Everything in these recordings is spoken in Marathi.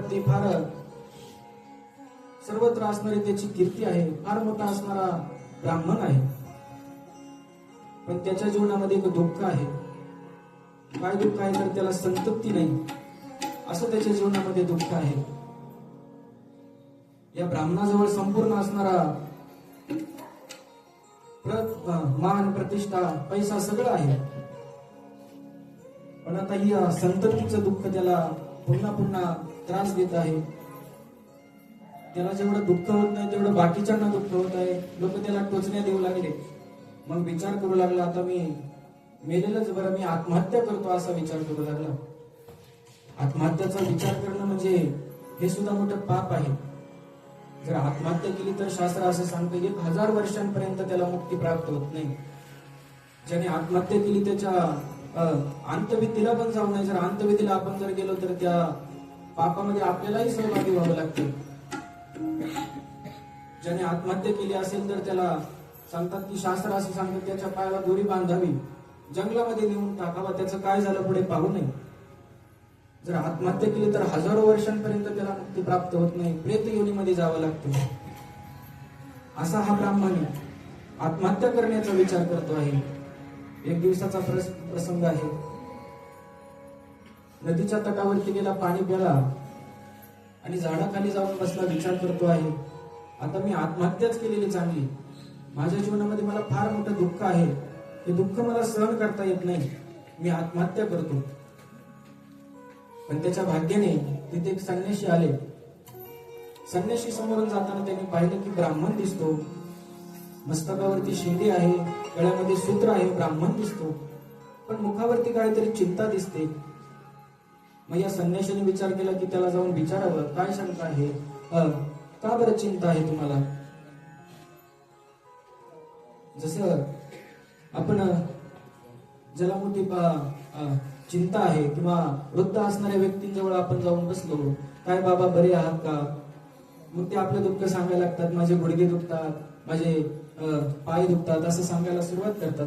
संपत्ती, फार सर्वत्र असणारी त्याची कीर्ती आहे, फार मोठा असणारा ब्राह्मण आहे. पण त्याच्या जीवनामध्ये एक दुःख आहे. काय दुःख आहे तर त्याला संतप्ती नाही, असं त्याच्या जीवनामध्ये दुःख आहे. या ब्राह्मणाजवळ संपूर्ण असणारा मान, प्रतिष्ठा, पैसा सगळं आहे. पण आता ही संततीचं दुःख त्याला पुन्हा पुन्हा त्रास देत आहे. त्याला जेवढं दुःख होत नाही तेवढं बाकीच्यांना दुःख होत आहे. लोक त्याला टोचण्या देऊ लागले. मग विचार करू लागला, आता मी मेलेलंच बरं, मी आत्महत्या करतो असा विचार करू लागला. आत्महत्याचा विचार करणं म्हणजे हे सुद्धा मोठं पाप आहे. जर आत्महत्या केली तर शास्त्र असं सांगतं 1000 वर्षांपर्यंत त्याला मुक्ती प्राप्त होत नाही. ज्याने आत्महत्या केली त्याच्या अंतविधीला पण जाऊ नये. जर अंतविधीला आपण जर गेलो तर त्या पापामध्ये आपल्यालाही सहभागी व्हावं लागतं. ज्याने आत्महत्या केली असेल तर त्याला सांगतात की शास्त्र असं सांगतं त्याच्या पायाला दोरी बांधावी, जंगलामध्ये नेऊन टाकावा, त्याचं काय झालं पुढे पाहू नये. जर आत्महत्या केली तर हजारो वर्षांपर्यंत त्याला मुक्ती प्राप्त होत नाही, प्रेत योनीमध्ये जावं लागतं. असा हा ब्राह्मण आत्महत्या करण्याचा विचार करतो आहे. एक दिवसाचा प्रसंग आहे. नदीच्या तटावरती गेला, पाणी प्याला आणि झाडाखाली जाऊन बसला. विचार करतो आहे, आता मी आत्महत्याच केलेली चांगली. माझ्या जीवनामध्ये मला फार मोठं दुःख आहे. हे दुःख मला सहन करता येत नाही, मी आत्महत्या करतो. पण त्याच्या भाग्याने तिथे एक संन्यासी आले. संन्यासी समोरून जाताना त्यांनी पाहिलं की ब्राह्मण दिसतो. मस्तकावरती शिंदे आहे, गळ्यामध्ये सूत्र आहे, ब्राह्मण दिसतो. पण मुखावरती काहीतरी चिंता दिसते. मग या संन्याशाने विचार केला की त्याला जाऊन विचारावं, काय शंका आहे, का बरं चिंता आहे तुम्हाला. जसं आपण ज्याला मोठी चिंता आहे किंवा वृद्ध असणाऱ्या व्यक्तींजवळ आपण जाऊन बसलो, काय बाबा बरे आहात का, मग ते आपलं दुःख सांगायला लागतात. माझे गुडघे दुखतात, माझे पाय दुखतात, असं सांगायला सुरुवात करतात.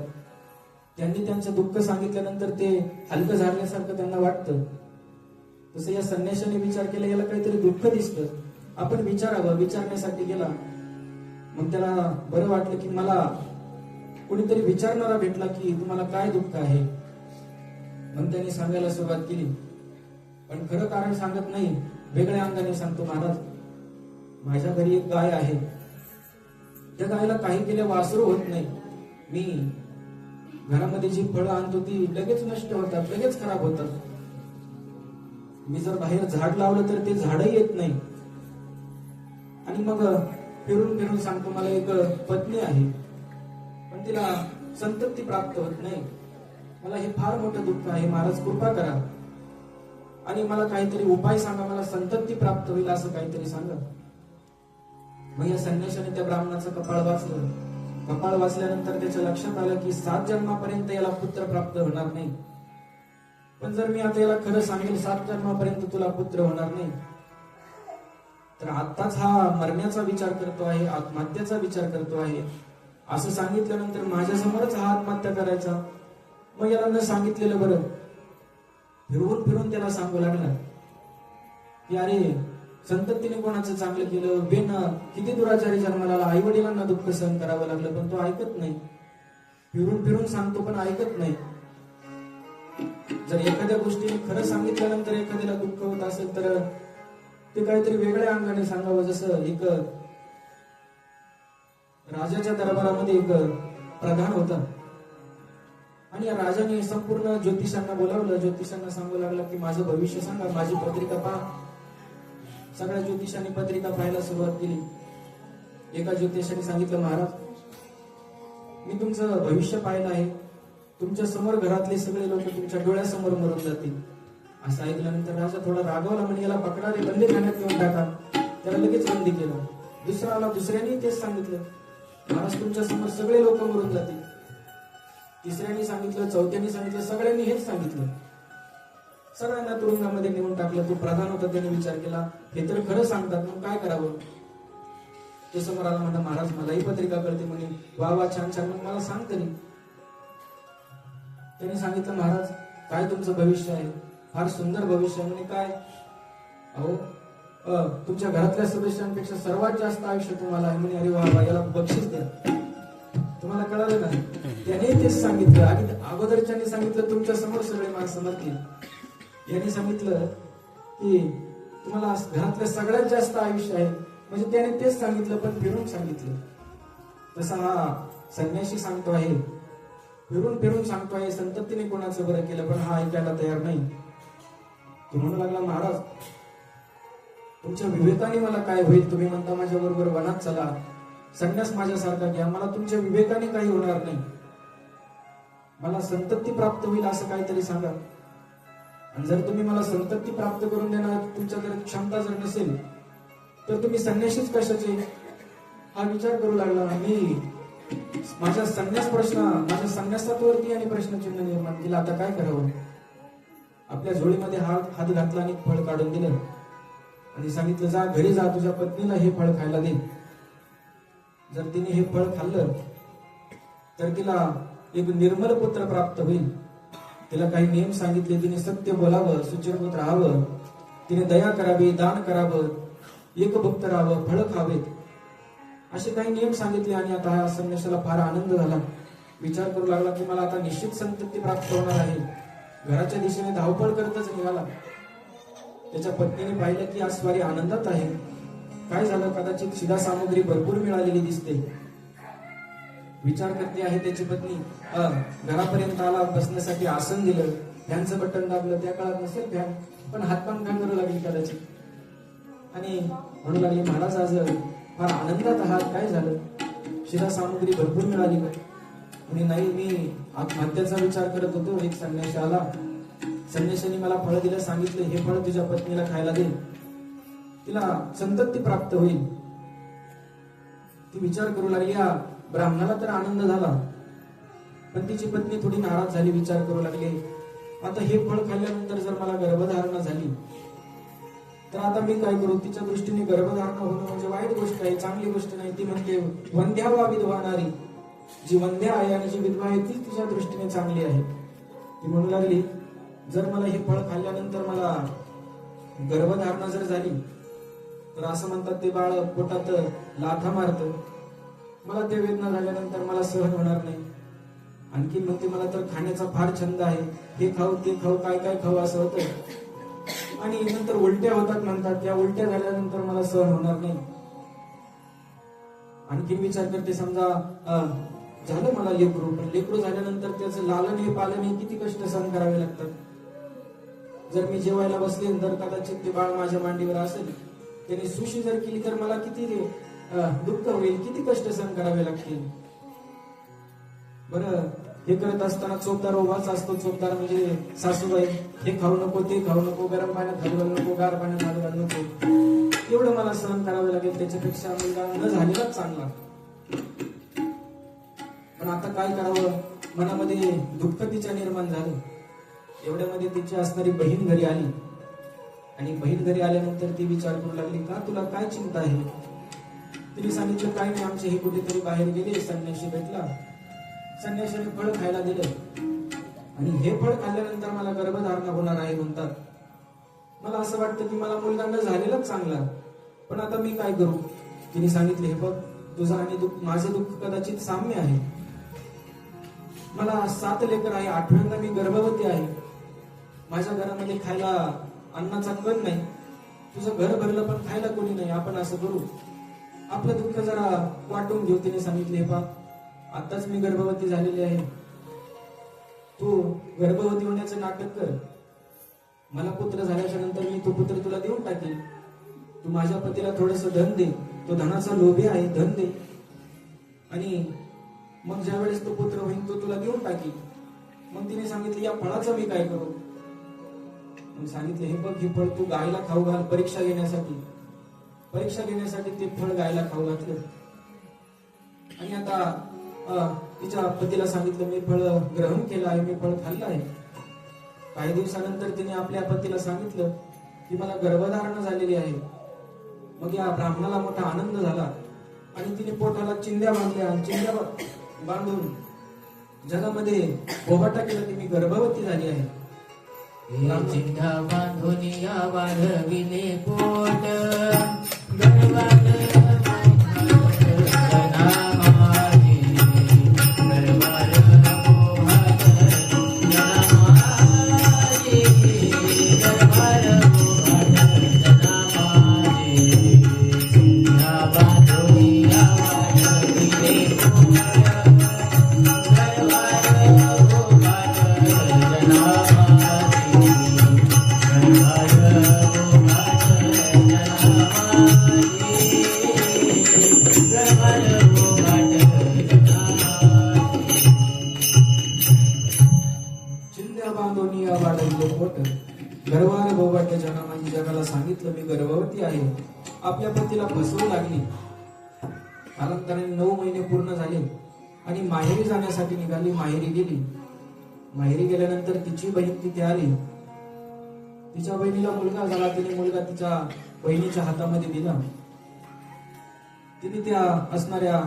त्यांनी त्यांचं दुःख सांगितल्यानंतर ते हलकं झाल्यासारखं त्यांना वाटतं. तसं या संन्याशाने विचार केला, याला काहीतरी दुःख दिसतं, आपण विचारावं. विचारण्यासाठी गेला. मग त्याला बरं वाटलं की मला कोणीतरी विचारणारा भेटला की तुम्हाला काय दुःख आहे. मग त्यांनी सांगायला सुरुवात केली. पण खरं कारण सांगत नाही, वेगळ्या अंगाने सांगतो, महाराज माझ्या घरी एक गाय आहे. त्या गायला काही केल्या वासरू होत नाही. मी घरामध्ये जी फळं आणतो ती लगेच नष्ट होतात, लगेच खराब होतात. मी जर बाहेर झाड लावलं तर ते झाडही येत नाही. आणि मग फिरून फिरून सांगतो, मला एक पत्नी आहे पण तिला संतती प्राप्त होत नाही. मला हे फार मोठं दुःख आहे, महाराज कृपा करा आणि मला काहीतरी उपाय सांगा, मला संतती प्राप्त होईल असं काहीतरी सांगा. मग या संन्याशाने त्या ब्राह्मणाचं कपाळ वाचलं. कपाळ वाचल्यानंतर त्याच्या लक्षात आलं की 7 जन्मापर्यंत याला पुत्र प्राप्त होणार नाही. पण जर मी आता याला खरं सांगेल 7 जन्मापर्यंत तुला पुत्र होणार नाही, तर आत्ताच हा मरण्याचा विचार करतो आहे, आत्महत्याचा विचार करतो आहे, असं सांगितल्यानंतर माझ्यासमोरच हा आत्महत्या करायचा. मग याला न सांगितलेलं बरं. फिरवून फिरून त्याला सांगू लागला की अरे संततीने कोणाचं चांगलं केलं, बेन किती दुराचारी जन्माला, आई वडिलांना दुःख सहन करावं लागलं, पण तो ऐकत नाही. फिरून फिरून सांगतो पण ऐकत नाही. जर एखाद्या गोष्टीने खरं सांगितल्यानंतर एखाद्याला दुःख होत असेल तर ते काहीतरी वेगळ्या अंगाने सांगावं. जसं एक राजाच्या दरबारामध्ये एक प्रधान होता आणि या राजाने संपूर्ण ज्योतिषांना बोलावलं. ज्योतिषांना सांगू लागला की माझं भविष्य सांगा, माझी पत्रिका पहा. सगळ्या ज्योतिषांनी पत्रिका पाहायला सुरुवात केली. एका ज्योतिषाने सांगितलं, महाराज मी तुमचं भविष्य पाहिलं आहे, तुमच्या समोर घरातले सगळे लोक तुमच्या डोळ्यासमोर मरून जातील. असं ऐकल्यानंतर राजा थोडा रागावला, म्हणजे याला पकडा रे, बंदी खाण्यात घेऊन टाका. त्याला लगेच बंदी केलं. दुसरा आला, दुसऱ्याने तेच सांगितलं, महाराज तुमच्या समोर सगळे लोक मरून जातील. तिसऱ्याने सांगितलं, चौथ्याने सांगितलं, सगळ्यांनी हेच सांगितलं. सगळ्यांना तुरुंगामध्ये नेऊन टाकलं. तो प्रधान होता, त्याने विचार केला, हे तर खरं सांगतात, मग काय करावं. तो समोर आला, म्हणता महाराज मलाही पत्रिका कळते म्हणे. वा वा, छान छान, मग मला सांग तरी. त्यांनी सांगितलं, महाराज काय तुमचं भविष्य आहे, फार सुंदर भविष्य आहे म्हणे. काय, अहो तुमच्या घरातल्या सदस्यांपेक्षा सर्वात जास्त आयुष्य तुम्हाला आहे म्हणे. अरे वा वा, याला बक्षीस द्या. तुम्हाला कळालं ना? त्याने तेच सांगितलं. आणि अगोदरच्याने सांगितलं तुमच्या समोर सगळे माणसं मरतील. यांनी सांगितलं की तुम्हाला घरातल्या सगळ्यात जास्त आयुष्य आहे. म्हणजे त्याने तेच सांगितलं पण फिरून सांगितलं. तसा हा संन्यासी सांगतो आहे, फिरून फिरून सांगतो आहे संततीने कोणाचं बरं केलं, पण हा ऐकायला तयार नाही. तो म्हणू लागला, महाराज तुमच्या विवेकाने मला काय होईल? तुम्ही म्हणता माझ्या बरोबर वनात चला, संन्यास माझ्यासारखा घ्या. मला तुमच्या विवेकाने काही होणार नाही. मला संतती प्राप्त होईल असं काहीतरी सांगा. आणि जर तुम्ही मला संतती प्राप्त करून देणार तुमच्या जर क्षमता जर नसेल तर तुम्ही संन्यासीच कशाचे? हा विचार करू लागला. मी माझ्या संन्यासावरती आणि प्रश्नचिन्ह निर्माण केलं. आता काय करावं? आपल्या झोळीमध्ये हात घातला आणि फळ काढून दिलं आणि सांगितलं, जा घरी जा, तुझ्या पत्नीला हे फळ खायला दे. जर तिने हे फळ खाल्लं तर तिला एक निर्मल पुत्र प्राप्त होईल. तिला काही नियम सांगितले. तिने सत्य बोलावं, सुचिरभूत राहावं, तिने दया करावी, दान करावं, एकभक्त राहावं, फळ खावेत, असे काही नियम सांगितले. आणि आता या संन्यासाला फार आनंद झाला. विचार करू लागला की मला आता निश्चित संतती प्राप्त होणार आहे. घराच्या दिशेने धावपळ करतच निघाला. त्याच्या पत्नीने पाहिलं की आज स्वारी आनंदात आहे. काय झालं? कदाचित शिधा सामग्री भरपूर मिळालेली दिसते. विचार करते आहे त्याची पत्नी. घरापर्यंत आला, बसण्यासाठी आसन दिलं, फॅनचं बटन दाबलं. त्या काळात नसेल फॅन, पण हातपान काम करू लागली कदाचित. आणि म्हणू लागली, महाराज आज फार आनंदात आहात, काय झालं? शिधा सामग्री भरपूर मिळाली का? म्हणे, नाही, मी आत्महत्याचा विचार करत होतो. एक संन्यासी आला, संन्याशाने मला फळ दिलं, सांगितलं हे फळ तुझ्या पत्नीला खायला दे, तिला संतती प्राप्त होईल. ती विचार करू लागली. या ब्राह्मणाला तर आनंद झाला, पण तिची पत्नी थोडी नाराज झाली. विचार करू लागली, आता हे फळ खाल्ल्यानंतर जर मला गर्भधारणा झाली तर आता मी काय करू? तिच्या दृष्टीने गर्भधारणा होणं म्हणजे वाईट गोष्ट आहे, चांगली गोष्ट नाही. ती म्हणते, वंध्या वा विधवा नारी, जी वंध्या आहे आणि जी विधवा आहे ती तिच्या दृष्टीने चांगली आहे. ती म्हणू लागली, जर मला हे फळ खाल्ल्यानंतर मला गर्भधारणा जर झाली तर असं म्हणतात ते बाळ पोटात लाथा मारतं, मला ते वेदना झाल्यानंतर मला सहन होणार नाही. आणखी म्हणते, मला तर खाण्याचा फार छंद आहे, हे खाऊ ते खाऊ, काय काय खाऊ असं होतं. आणि नंतर उलट्या होतात म्हणतात, त्या उलट्या झाल्यानंतर मला सहन होणार नाही. आणखी विचार करते, समजा झालं मला लेकरू, पण लेकरू झाल्यानंतर त्याचं लालने पालने किती कष्ट सहन करावे लागतात. जर मी जेवायला बसले तर कदाचित ते बाळ माझ्या मांडीवर असेल, त्याने सुशी जर केली तर मला किती दुःख होईल, किती कष्ट सहन करावे लागतील. बरं, हे करत असताना चोपदार उभाच असतो. चोपदार म्हणजे सासूबाई, हे खाऊ नको, ते खाऊ नको, गरम पाण्यात हात घालू नको, गार पाण्यात हात घालू नको, एवढं मला सहन करावं लागेल. त्याच्यापेक्षा मुलगा न झालेलाच चांगला. पण आता काय करावं? मनामध्ये दुःख तिच्या निर्माण झालं. एवढ्यामध्ये तिची असणारी बहीण घरी आली. आणि बहीण घरी आल्यानंतर ती विचार करू लागली, का तुला काय चिंता आहे? तिने सांगितलं, काय नाही, आमचे हे कुठेतरी बाहेर गेले, संन्यासी भेटला, संन्यासाने फळ खायला दिलं आणि हे फळ खाल्ल्यानंतर मला गर्भधारणा होणार आहे म्हणतात. मला असं वाटतं की मला मुलगा न झालेलाच चांगला, पण आता मी काय करू? तिने सांगितले, हे बघ, तुझं आणि माझं दुःख कदाचित साम्य आहे. मला 7 लेकर आहे, 8व्यांदा मी गर्भवती आहे. माझ्या घरामध्ये खायला अन्नाचा कण नाही, तुझं घर भरलं पण खायला कोणी नाही. आपण असं करू, आपलं दुःख जरा वाटून घेऊ. तिने सांगितले, हे बघ, आताच मी गर्भवती झालेली आहे, तू गर्भवती होण्याचं नाटक कर, मला पुत्र झाल्याच्या नंतर मी तो पुत्र तुला देऊन टाकेल. तू माझ्या पतीला थोडस धन दे, तो धनाचा लोभी आहे, धन दे, आणि मग ज्या वेळेस तो पुत्र होईल तो तुला देऊन टाकेल. मग तिने सांगितले, या फळाचं मी काय करू? मग सांगितले, हे बघ, हे फळ तू गायला खाऊ घाल परीक्षा घेण्यासाठी. परीक्षा घेण्यासाठी ते फळ गायला खाऊ घातलं. आणि आता तिच्या पतीला सांगितलं, मी फळ ग्रहण केलं आहे, मी फळ खाल्लं आहे. काही दिवसानंतर तिने आपल्या पतीला सांगितलं की मला गर्भधारणा झालेली आहे. मग या ब्राह्मणाला मोठा आनंद झाला आणि तिने पोटाला चिंध्या बांधल्या आणि चिंध्या बांधून जगामध्ये बोबाटा केला की मी गर्भवती झाली आहे. चिंध्या बांधून या वाढविले पोट, गर्भवती आहे, आपल्या पतीला फसवू लागली. कालांतराने 9 महिने पूर्ण झाले आणि माहेरी जाण्यासाठी निघाली. माहेरी गेली. माहेरी गेल्यानंतर तिची बहीण तिथे आली. तिच्या बहिणीला मुलगा झाला. तिने मुलगा तिच्या बहिणीच्या हातामध्ये दिला. तिने त्या असणाऱ्या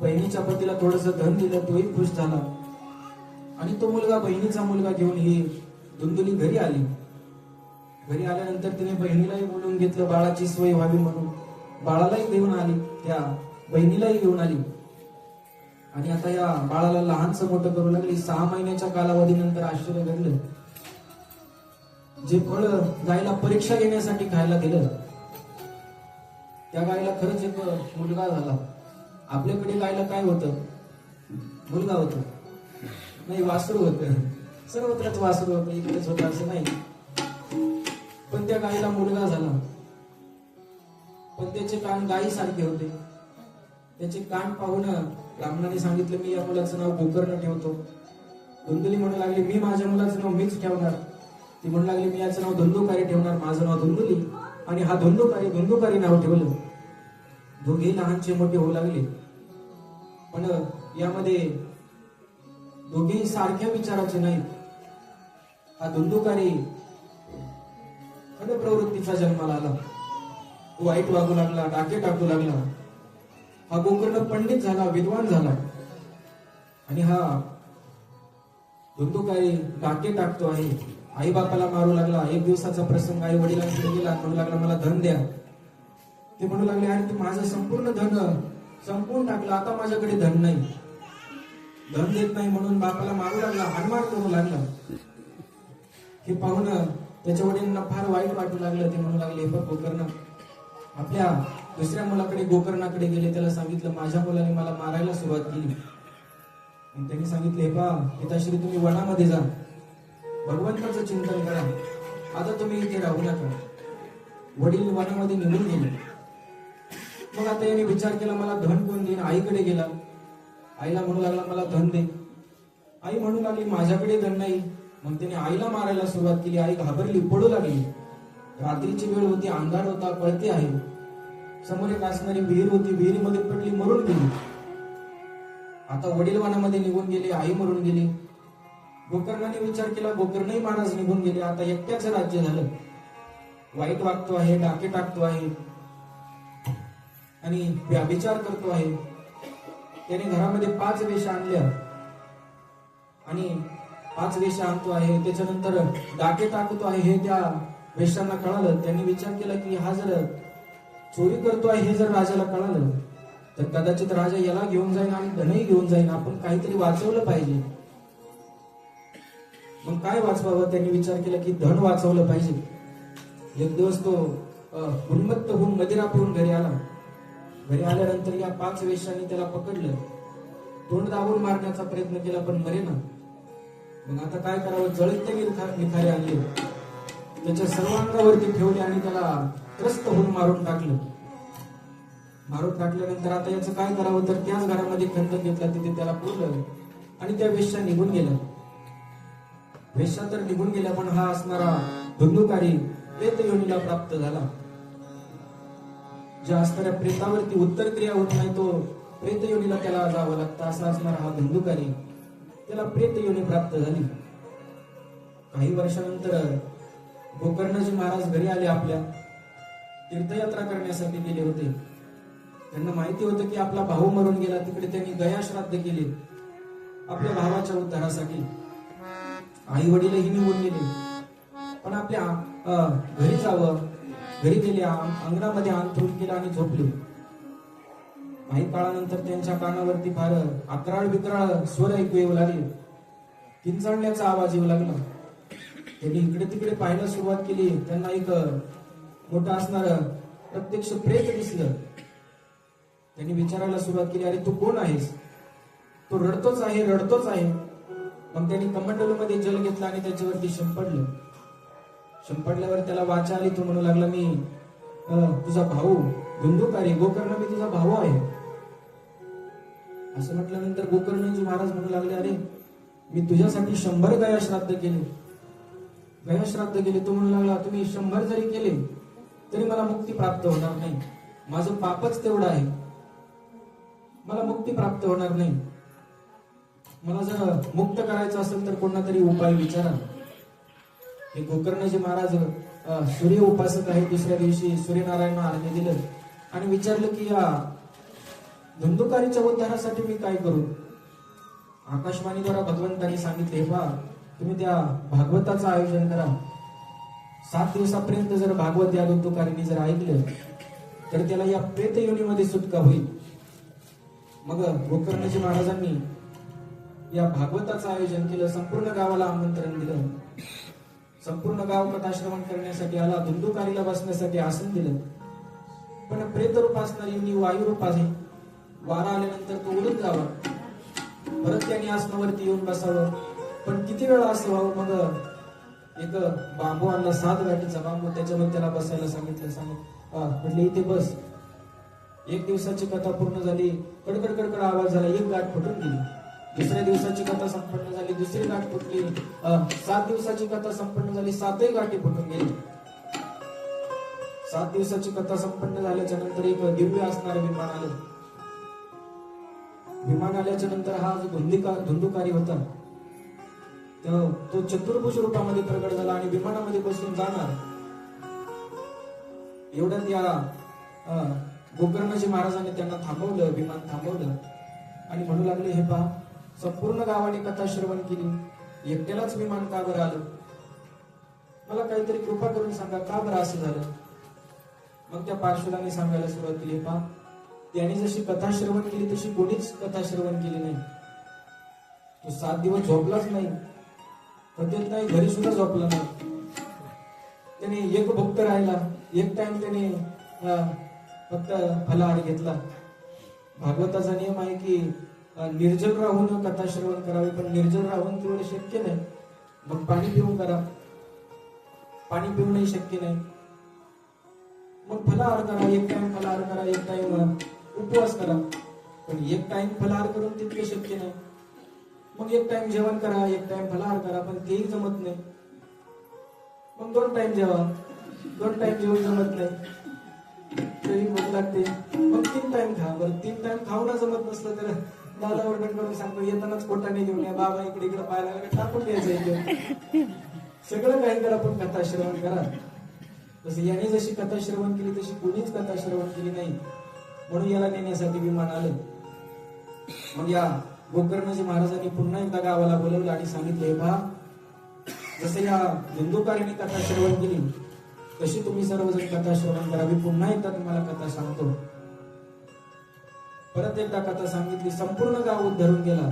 बहिणीच्या पतीला थोडस धन दिलं. तोही खुश झाला आणि तो मुलगा बहिणीचा मुलगा घेऊन ही धुंदुली घरी आली. घरी आल्यानंतर तिने बहिणीलाही बोलवून घेतलं, बाळाची सोय व्हावी म्हणून. बाळालाही घेऊन आली, त्या बहिणीलाही घेऊन आली आणि आता या बाळाला लहानसं मोठं करू लागली. 6 महिन्याच्या कालावधीनंतर आश्चर्य घडलं. जे फळ गायला परीक्षा घेण्यासाठी खायला दिलं, त्या गायला खरंच एक मुलगा झाला. आपल्याकडे गायला काय होतं? मुलगा होतं, नाही वासरू होतं. सर्वत्रच वासरू होतं, इकडेच होतं असं नाही. पण त्या गायीला मुलगा झाला. पण त्याचे कान गायी सारखे होते. त्याचे कान पाहून ब्राह्मणाने सांगितलं, मी या मुलाचं नाव गोकर्ण ठेवतो. धुंदुली म्हणू लागली, मी माझ्या मुलाचं नाव मीच ठेवणार. ती म्हणू लागली, मी याचं नाव धुंदुकारी ठेवणार, माझं नाव धुंदुली. आणि हा धुंदुकारी नाव ठेवलं. दोघे लहानचे मोठे होऊ लागले. पण यामध्ये दोघेही सारख्या विचाराचे नाहीत. हा धुंदुकारी खड प्रवृत्तीचा जन्माला आला. वाईट वागू लागला, डाके टाकू लागला. हा गोकर्ण पंडित झाला, विद्वान झाला. आणि हा धुंदुकारी डाके टाकतो आहे. आई बापाला मारू लागला. एक दिवसाचा प्रसंग आई वडिलांकडे गेला, म्हणू लागला, मला धन द्या. ते म्हणू लागले, अरे तू माझं संपूर्ण धन संपूर्ण टाकलं, आता माझ्याकडे धन नाही. धन देत नाही म्हणून बापाला मारू लागला, हाणमार करू लागला. हे पाहून त्याच्या वडिलांना फार वाईट वाटू लागलं. ते म्हणू लागले, बघ गोकर्ण, आपल्या दुसऱ्या मुलाकडे गोकर्णाकडे गेले. त्याला सांगितलं, माझ्या मुलाने मला मारायला सुरुवात केली. त्यांनी सांगितले, हे पहा पिताश्री, तुम्ही वनामध्ये जा, भगवंताचं चिंतन करा, आता तुम्ही इथे राहू नका. वडील वनामध्ये निघून गेले. मग आता याने विचार केला, मला धन कोण देईन? आईकडे गेला. आईला म्हणू लागला, मला धन दे. आई म्हणू लागली, माझ्याकडे धन नाही. मग त्याने आईला मारायला सुरुवात केली. आई घाबरली, पडू लागली. रात्रीची वेळ होती, अंधार होता, कळते आहे. समोर एक असणारी विहीर होती, विहिरीमध्ये पडली, मरून गेली. आता वडील वनामध्ये निघून गेले, आई मरून गेली. गोकर्णाने विचार केला, गोकर्णही महाराज निघून गेले, आता एकट्याच राज्य झालं. वाईट वागतो आहे, डाके टाकतो आहे आणि व्यभिचार करतो आहे. त्याने घरामध्ये 5 वेश्या आणल्या आणि 5 वेश्या आणतो आहे. त्याच्यानंतर डाके टाकतो आहे हे त्या वेश्यांना कळालं. त्यांनी विचार केला की हा जर चोरी करतो आहे हे जर राजाला कळालं तर कदाचित राजा याला घेऊन जाईल आणि धनही घेऊन जाईल. आपण काहीतरी वाचवलं पाहिजे. मग काय वाचवावं? त्यांनी विचार केला की धन वाचवलं पाहिजे. एक दिवस तो उन्मत्त होऊन मदिरा पिऊन घरी आला. घरी आल्यानंतर या 5 वेश्यांनी त्याला पकडलं, तोंड दाबून मारण्याचा प्रयत्न केला पण मरेना. मग आता काय करावं? जळीत ते निखारे आणले, त्याच्या सर्वांगावरती ठेवले आणि त्याला त्रस्त होऊन मारून टाकलं. मारून टाकल्यानंतर आता याचं काय करावं? तर त्याच घरामध्ये खंड घेतला, तिथे त्याला पुरलं आणि त्या वेश्या निघून गेल्या. वेश्या तर निघून गेल्या, पण हा असणारा धुंदुकारी प्रेत योनीला प्राप्त झाला. ज्या असणाऱ्या प्रेतावरती उत्तर क्रिया होत नाही तो प्रेत योनीला त्याला जावं लागतं. असा असणारा हा धुंदुकारी, त्याला प्रेत योनी प्राप्त झाली. काही वर्षानंतर गोकर्णजी महाराज घरी आले. आपल्या तीर्थयात्रा करण्यासाठी गेले होते. त्यांना माहिती होतं की आपला भाऊ मरून गेला. तिकडे त्यांनी गया श्राद्ध केले आपल्या भावाच्या उद्धारासाठी. आई वडीलही निघून गेले, पण आपल्या घरी जावं. घरी गेले, अंगणामध्ये अंथरूण केलं आणि झोपले. काही काळानंतर त्यांच्या कानावरती फार अकराळ विक्राळ स्वर ऐकू येऊ लागले. किंचाळण्याचा आवाज येऊ लागला. त्यांनी इकडे तिकडे पाहायला सुरुवात केली. त्यांना एक मोठं असणार प्रत्यक्ष प्रेत दिसलं. त्यांनी विचारायला सुरुवात केली, अरे तू कोण आहेस? तो रडतोच आहे, रडतोच आहे. मग त्यांनी कमंडलूमध्ये जल घेतला आणि त्याच्यावरती शिंपडलं. शिंपडल्यावर त्याला वाचा आली. तो म्हणू लागला, मी तुझा भाऊ धुंदुकारी, गोकर्ण मी तुझा भाऊ आहे. असं म्हटल्यानंतर गोकर्णजी महाराज म्हणू लागले, अरे मी तुझ्यासाठी 100 गया श्राद्ध केले, गया श्राद्ध केले. तो म्हणू लागला, तुम्ही 100 जरी केले तरी मला मुक्ती प्राप्त होणार नाही. माझं पापच तेवढं आहे, मला मुक्ती प्राप्त होणार नाही. मला जर मुक्त करायचं असेल तर कोणता तरी उपाय विचारा. हे गोकर्णजी महाराज सूर्य उपासक आहे. दुसऱ्या दिवशी सूर्यनारायण आरणे दिलं आणि विचारलं की या धुंदुकारीच्या उद्धारासाठी मी काय करू. आकाशवाणीद्वारा भगवंतांनी सांगितले, हे पहा, तुम्ही त्या भागवताचं आयोजन करा. 7 दिवसापर्यंत जर भागवत या धुंदुकारीने जर ऐकलं तर त्याला या प्रेत योनीमध्ये सुटका होईल. मग गोकर्णजी महाराजांनी या भागवताचं आयोजन केलं. संपूर्ण गावाला आमंत्रण दिलं. संपूर्ण गाव कथाश्रवण करण्यासाठी आला. धुंदुकारीला बसण्यासाठी आसन दिलं. पण प्रेत रूप असणारी योनी वायू रूप आहे. वारा आल्यानंतर तो उडून जावा. परत त्यांनी आसनावरती येऊन बसावं. पण किती वेळा असं व्हावं. मग एक बांबू आणला, 7 गाठीचा बांबू, त्याच्यावर त्याला बसायला सांगितलं. म्हटलं इथे बस. 1 दिवसाची कथा पूर्ण झाली. कडकड कडकड आवाज झाला, 1 गाठ फुटून गेली. दुसऱ्या दिवसाची कथा संपन्न झाली, दुसरी गाठ फुटली. 7 दिवसाची कथा संपन्न झाली, 7ही गाठी फुटून गेली. 7 दिवसाची कथा संपन्न झाल्याच्या नंतर एक दिव्य असणारं विमान आलं. विमान आल्याच्या नंतर हा जो धुंदुकारी होता तो चतुर्भुज रूपामध्ये प्रकट झाला आणि विमानामध्ये बसून जाणार. एवढ्यात या गोकर्णजी महाराजांनी त्यांना थांबवलं, विमान थांबवलं आणि म्हणू लागले, हे पहा, संपूर्ण गावाने कथा श्रवण केली, एकट्यालाच विमान का बरं आलं. मला काहीतरी कृपा करून सांगा, का बरं असं झालं. मग त्या पार्श्वदाने सांगायला सुरुवात केली, पहा, त्याने जशी कथा श्रवण केली तशी कोणीच कथा श्रवण केली नाही. तो 7 दिवस झोपलाच नाही, पद्धत नाही, घरी सुद्धा झोपला नाही. त्याने एक भक्त राहिला. एक टाइम त्याने फक्त फलाहार घेतला. भागवताचा नियम आहे की निर्जल राहून कथा श्रवण करावी, पण निर्जल राहून तेवढं शक्य नाही. मग पाणी पिऊन करा. पाणी पिऊनही शक्य नाही. मग फलाहार करा. एक टाइम फलाहार करा, एक टाइम उपवास करा. पण एक टाइम फलाहार करून तितके शक्य नाही. मग एक टाइम जेवण करा, एक टाइम फलाहार करा, पण तेही जमत नाही. मग 2 टाइम जेवा, 2 टाइम जेवण जमत नाही, तरी भूक लागते. मग 3 टाइम खा. बरं 3 टाइम खाऊन जमत नसलं तर दादा वर्णन करून सांगतो, येतानाच पोटाने घेऊन या, बाबा इकडे इकडे पाहायला टाकून द्यायचं. सगळं काही करा, पण कथा श्रवण करा. तसं याने जशी कथा श्रवण केली तशी कोणीच कथा श्रवण केली नाही. म्हणून याला नेण्यासाठी विमान आलं. मग या गोकर्णजी महाराजांनी पुन्हा एकदा गावाला बोलवलं आणि सांगितले, पहा, जसं या धुंदुकारीने कथा श्रवण केली तशी तुम्ही सर्वजण कथा श्रवण करावी. पुन्हा एकदा तुम्हाला कथा सांगतो. परत एकदा कथा सांगितली. संपूर्ण गाव उद्धरून गेला.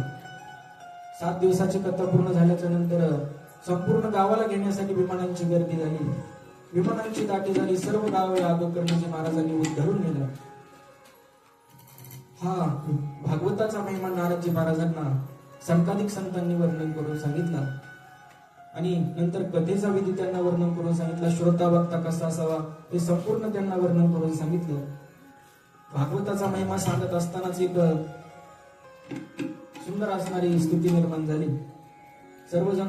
7 दिवसाची कथा पूर्ण झाल्याच्या नंतर संपूर्ण गावाला घेण्यासाठी विमानांची गर्दी झाली. विमानांची दाटी झाली. सर्व गाव या गोकर्णजी महाराजांनी उद्धरून नेलं. हा भागवताचा महिमा नारदजी महाराजांना संकाधिक संतांनी वर्णन करून सांगितला आणि नंतर कथेचा विधी त्यांना वर्णन करून सांगितला. श्रोता वक्ता कसा असावा हे संपूर्ण त्यांना वर्णन करून सांगितलं. भागवताचा महिमा सांगत असतानाच एक सुंदर असणारी स्तुती निर्माण झाली. सर्वजण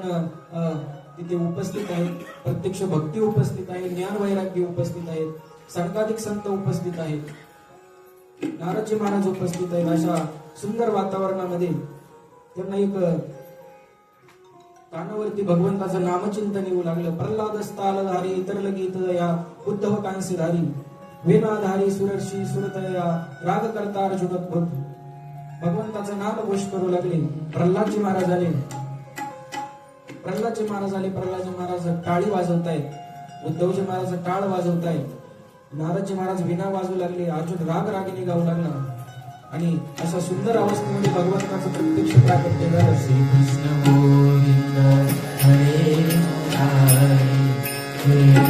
तिथे उपस्थित आहेत. प्रत्यक्ष भक्ती उपस्थित आहे, ज्ञान वैराग्य उपस्थित आहेत, संकाधिक संत उपस्थित आहेत, नारदजी महाराज उपस्थित आहेत. अशा सुंदर वातावरणामध्ये त्यांना एक कानावरती भगवंताचं नामचिंतन येऊ लागलं. प्रल्हाद स्थालधारी इतर लगीत या उद्धव कांसीधारी वेनाधारी सुरर्षी सुरतया राग करता अर्जुनोद्भूत. भगवंताचं नाम घोष करू लागले. प्रल्हादजी महाराज आले. प्रल्हादजी महाराज टाळी वाजवतायत. उद्धवजी महाराज टाळ वाजवतायत. नारदजी महाराज विना वाजवू लागले. अर्जुन राग रागिनी गाऊ लागला आणि अशा सुंदर अवस्थेमध्ये भगवंताचं प्रत्यक्ष प्राकट्य झालं. श्रीकृष्ण गोविंद हरे Hare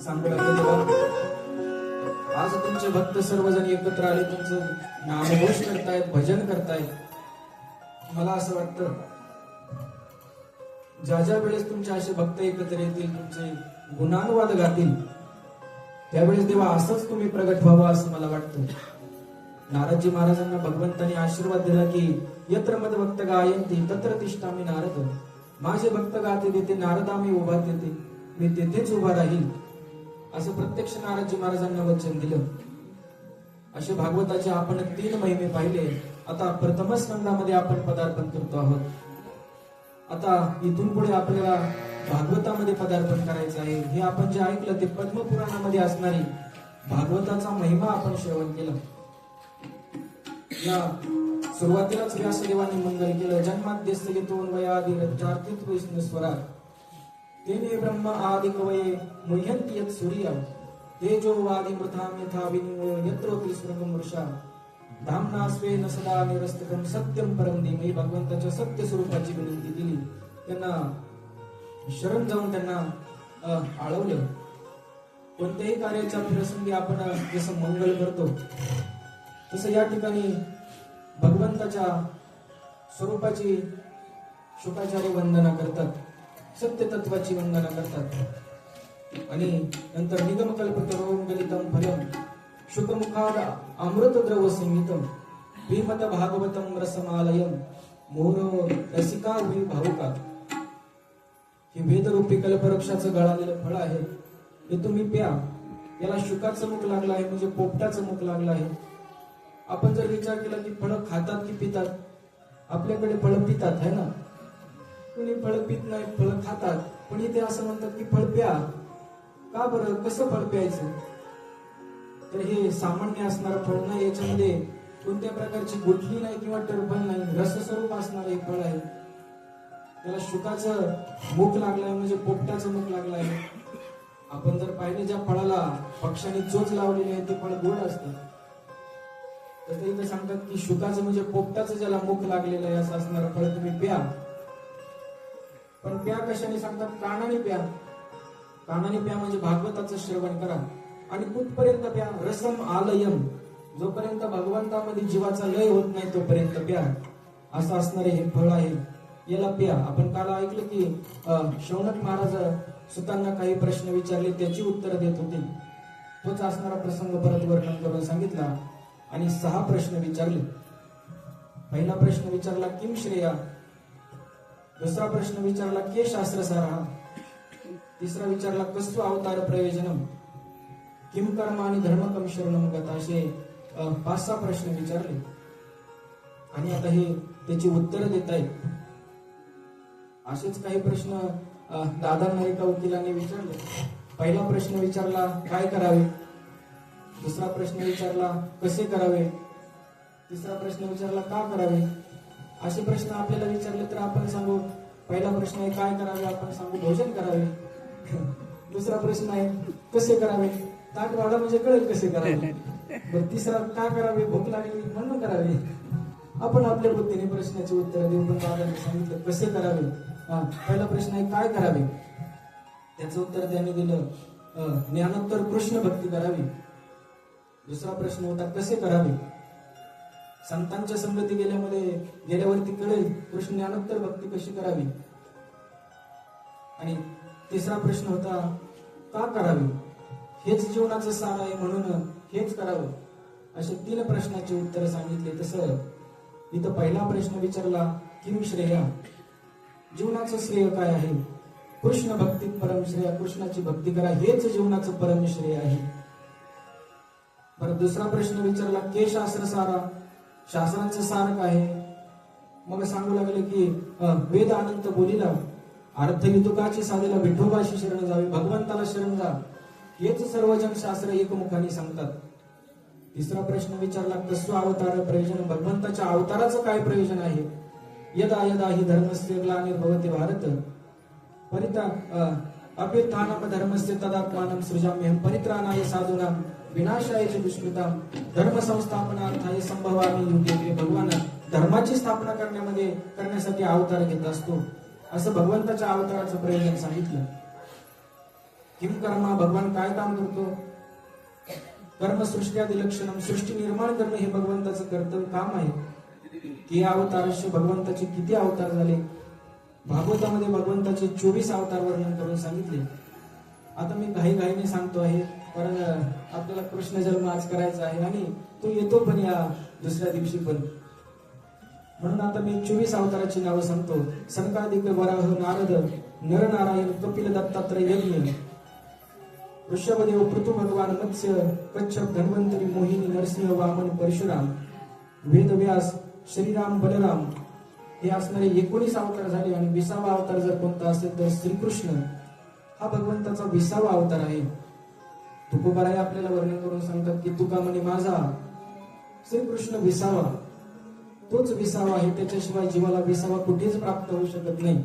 सांगू लागले देवा, आज तुमचे भक्त सर्वजण एकत्र आले, तुमचं नामघोष करतायत, भजन करतायत. मला असं वाटतं ज्या ज्या वेळेस तुमचे असे भक्त एकत्र येतील, तुमचे गुणानुवाद गातील, त्यावेळेस देवा असंच तुम्ही प्रगट व्हावं असं मला वाटतं. नारदजी महाराजांना भगवंतांनी आशीर्वाद दिला की यत्र मद भक्त गायंती तत्र तिष्ठामि नारद. माझे भक्त गाते देते नारदा मी उभा देते, मी तेथेच उभा राहील, असं प्रत्यक्ष नारदजी महाराजांना वचन दिलं. असे भागवताचे आपण 3 महिने पाहिले. आता प्रथम स्कंदामध्ये आपण पदार्पण करतो आहोत. आता इथून पुढे आपल्याला भागवतामध्ये पदार्पण करायचं आहे. हे आपण जे ऐकलं ते पद्मपुराणामध्ये असणारी भागवताचा महिमा आपण श्रवण केलं. या सुरुवातीलाच व्यासदेवांनी मंगल केलं. जन्माद्यस्य यतोऽन्वयादि रच्चार्थित विष्णु स्वरात तेने ब्रह्म आदि कवये मुह्यन्ति यत् सूर्या तेजो वादि मृतां यथा विनिमयो यत्रोऽपि स्वर्गं मृषा धाम्ना स्वेन सदा निरस्तकं सत्यं परं धीमहि. भगवंताच्या सत्य स्वरूपाची विनंती केली. त्यांना शरण जाऊन त्यांना आळवलं. कोणत्याही कार्याच्या प्रसंगी आपण जसं मंगल करतो तसं या ठिकाणी भगवंताच्या स्वरूपाची शुकाचार्य वंदना करतात, सत्य तत्वाची वंदना करतात आणि नंतर निगम कल्पतरोम गलितम फलम शुकमुखाद अमृत द्रव संगीतम भीमत भागवतम रसमालयम मोरो रसिका हुई भावुका. हे वेदरूपी कल्पवृक्षाचं गळालेलं फळ आहे. हे तुम्ही प्या. याला शुकाचं मुख लागलं आहे, म्हणजे पोपटाचं मुख लागलं आहे. आपण जर विचार केला की फळं खातात की पितात, आपल्याकडे फळं पितात है ना, कोणी फळं पित नाही, फळं खातात. पण इथे असं म्हणतात की फळ प्या. का बरं? कसं फळ प्यायचं? तर हे सामान्य असणारं फळ नाही, याच्यामध्ये कोणत्या प्रकारची गुठली नाही किंवा टरफल नाही, रसस्वरूप असणारं हे फळ आहे. त्याला शुकाचं मुख लागलंय, म्हणजे पोपटाचं मुख लागलं आहे. आपण जर पाहिले ज्या फळाला पक्ष्यांनी चोच लावलेली आहे ते फळ गोड असतं. तर ते इथं सांगतात की शुकाचं म्हणजे पोपटाचं ज्याला मुख लागलेलं आहे असं असणारं फळ तुम्ही प्या. पण प्या कशाने सांगतात? कानाने प्या. कानाने प्या म्हणजे भागवताचं श्रवण करा. आणि कुठपर्यंत प्या? रसम आलयम, जोपर्यंत भगवंतामध्ये जीवाचा लय होत नाही तोपर्यंत प्या, असं असणारे हे फळ आहे. याला प्या. आपण काल ऐकलं की शौनक महाराज सुतांना काही प्रश्न विचारले, त्याची उत्तर देत होते. तोच असणारा प्रसंग परत वर्णन करून सांगितला आणि 6 प्रश्न विचारले. पहिला प्रश्न विचारला किम श्रेया, दुसरा प्रश्न विचारला के शास्त्रसारा, तिसरा विचारला कस्तु अवतार प्रयोजनम, किम कर्म आणि धर्मकम शरणम गता, असे 5-6 प्रश्न विचारले. आणि आता हे त्याची उत्तरं देत आहेत. असेच काही प्रश्न दादा नाईका वकिलांनी विचारले. पहिला प्रश्न विचारला काय करावे, दुसरा प्रश्न विचारला कसे करावे, तिसरा प्रश्न विचारला का करावे. असे प्रश्न आपल्याला विचारले तर आपण सांगू पहिला प्रश्न आहे काय करावे, आपण सांगू भोजन करावे. दुसरा प्रश्न आहे कसे करावे, ताट वाढा म्हणजे कळेल कसे करावे. तिसरा का करावे, भूक लागली म्हणून करावे. आपण आपल्या बुद्धीने प्रश्नाची उत्तर देऊ. पण दादांनी सांगितलं कसे करावे. पहिला प्रश्न आहे काय करावे, त्याचं उत्तर त्यांनी दिलं ज्ञानोत्तर कृष्ण भक्ती करावी. दुसरा प्रश्न होता कसे करावे, संतांच्या संगती गेल्यावरती कळेल कृष्ण ज्ञानोत्तर भक्ती कशी करावी. आणि तिसरा प्रश्न होता का करावी, हेच जीवनाचं सार आहे म्हणून हेच करावं. असे 3 प्रश्नाची उत्तर सांगितले. तसं इथं पहिला प्रश्न विचारला किम श्रेया, जीवनाचं श्रेय काय आहे. कृष्ण भक्ती परम श्रेय, कृष्णाची भक्ती करा हेच जीवनाचं परम श्रेय आहे. बरं, दुसरा प्रश्न विचारला के शास्त्र सारा, शास्त्रांचं सार काय आहे. मग सांगू लागले की वेद अनंत बोलीला अर्थ वितुकाची साधेला विठोबाशी शरण जावे, भगवंताला शरण जा, हेच सर्वजण शास्त्र एकमुखाने सांगतात. तिसरा प्रश्न विचारला कसं अवतार प्रयोजन, भगवंताच्या अवताराचं काय प्रयोजन आहे. यदा यदा हि धर्मस्य ग्लानिर्भवति भारत अभ्युत्थानम धर्मस्य तदात्मानं सृजाम्यहं परित्राणाय साधूनां विनाशाय च दुष्कृतां धर्म संस्थापनार्थाय संभवामि युगे युगे. भगवान धर्माची स्थापना करण्यासाठी अवतार घेत असतो, असं भगवंताच्या अवताराचं प्रयोजन सांगितलं. किम कर्मा, भगवान काय काम करतो? कर्म सृष्ट्यादि लक्षणम, सृष्टी निर्माण करणं हे भगवंताचं कर्तव्य काम आहे. की अवतारस्य, भगवंताचे किती अवतार झाले? भागवतामध्ये भगवंताचे 24 अवतार वर्णन करून सांगितले. आता मी घाईघाईने सांगतो आहे, कारण आपल्याला कृष्ण जन्म आज करायचा आहे आणि तो येतो पण या दुसऱ्या दिवशी पण. म्हणून आता मी 24 अवताराची नावं सांगतो. सनकादिक, वराह, नारद, नरनारायण, कपिल, दत्तात्रय, यज्ञ, ऋषभदेव, पृथु भगवान, मत्स्य, कच्छप, धन्वंतरी, मोहिनी, नरसिंह, वामन, परशुराम, वेदव्यास, श्रीराम, बलराम हे असणारे 19 अवतार झाले. आणि 20वा अवतार जर कोणता असेल तर श्रीकृष्ण हा भगवंताचा 20वा अवतार आहे. तुकोबाराय आपल्याला वर्णन करून सांगतात की तुका म्हणे माझा श्रीकृष्ण 20वा, तोच 20वा आहे. त्याच्याशिवाय जीवाला 20वा कुठेच प्राप्त होऊ शकत नाही.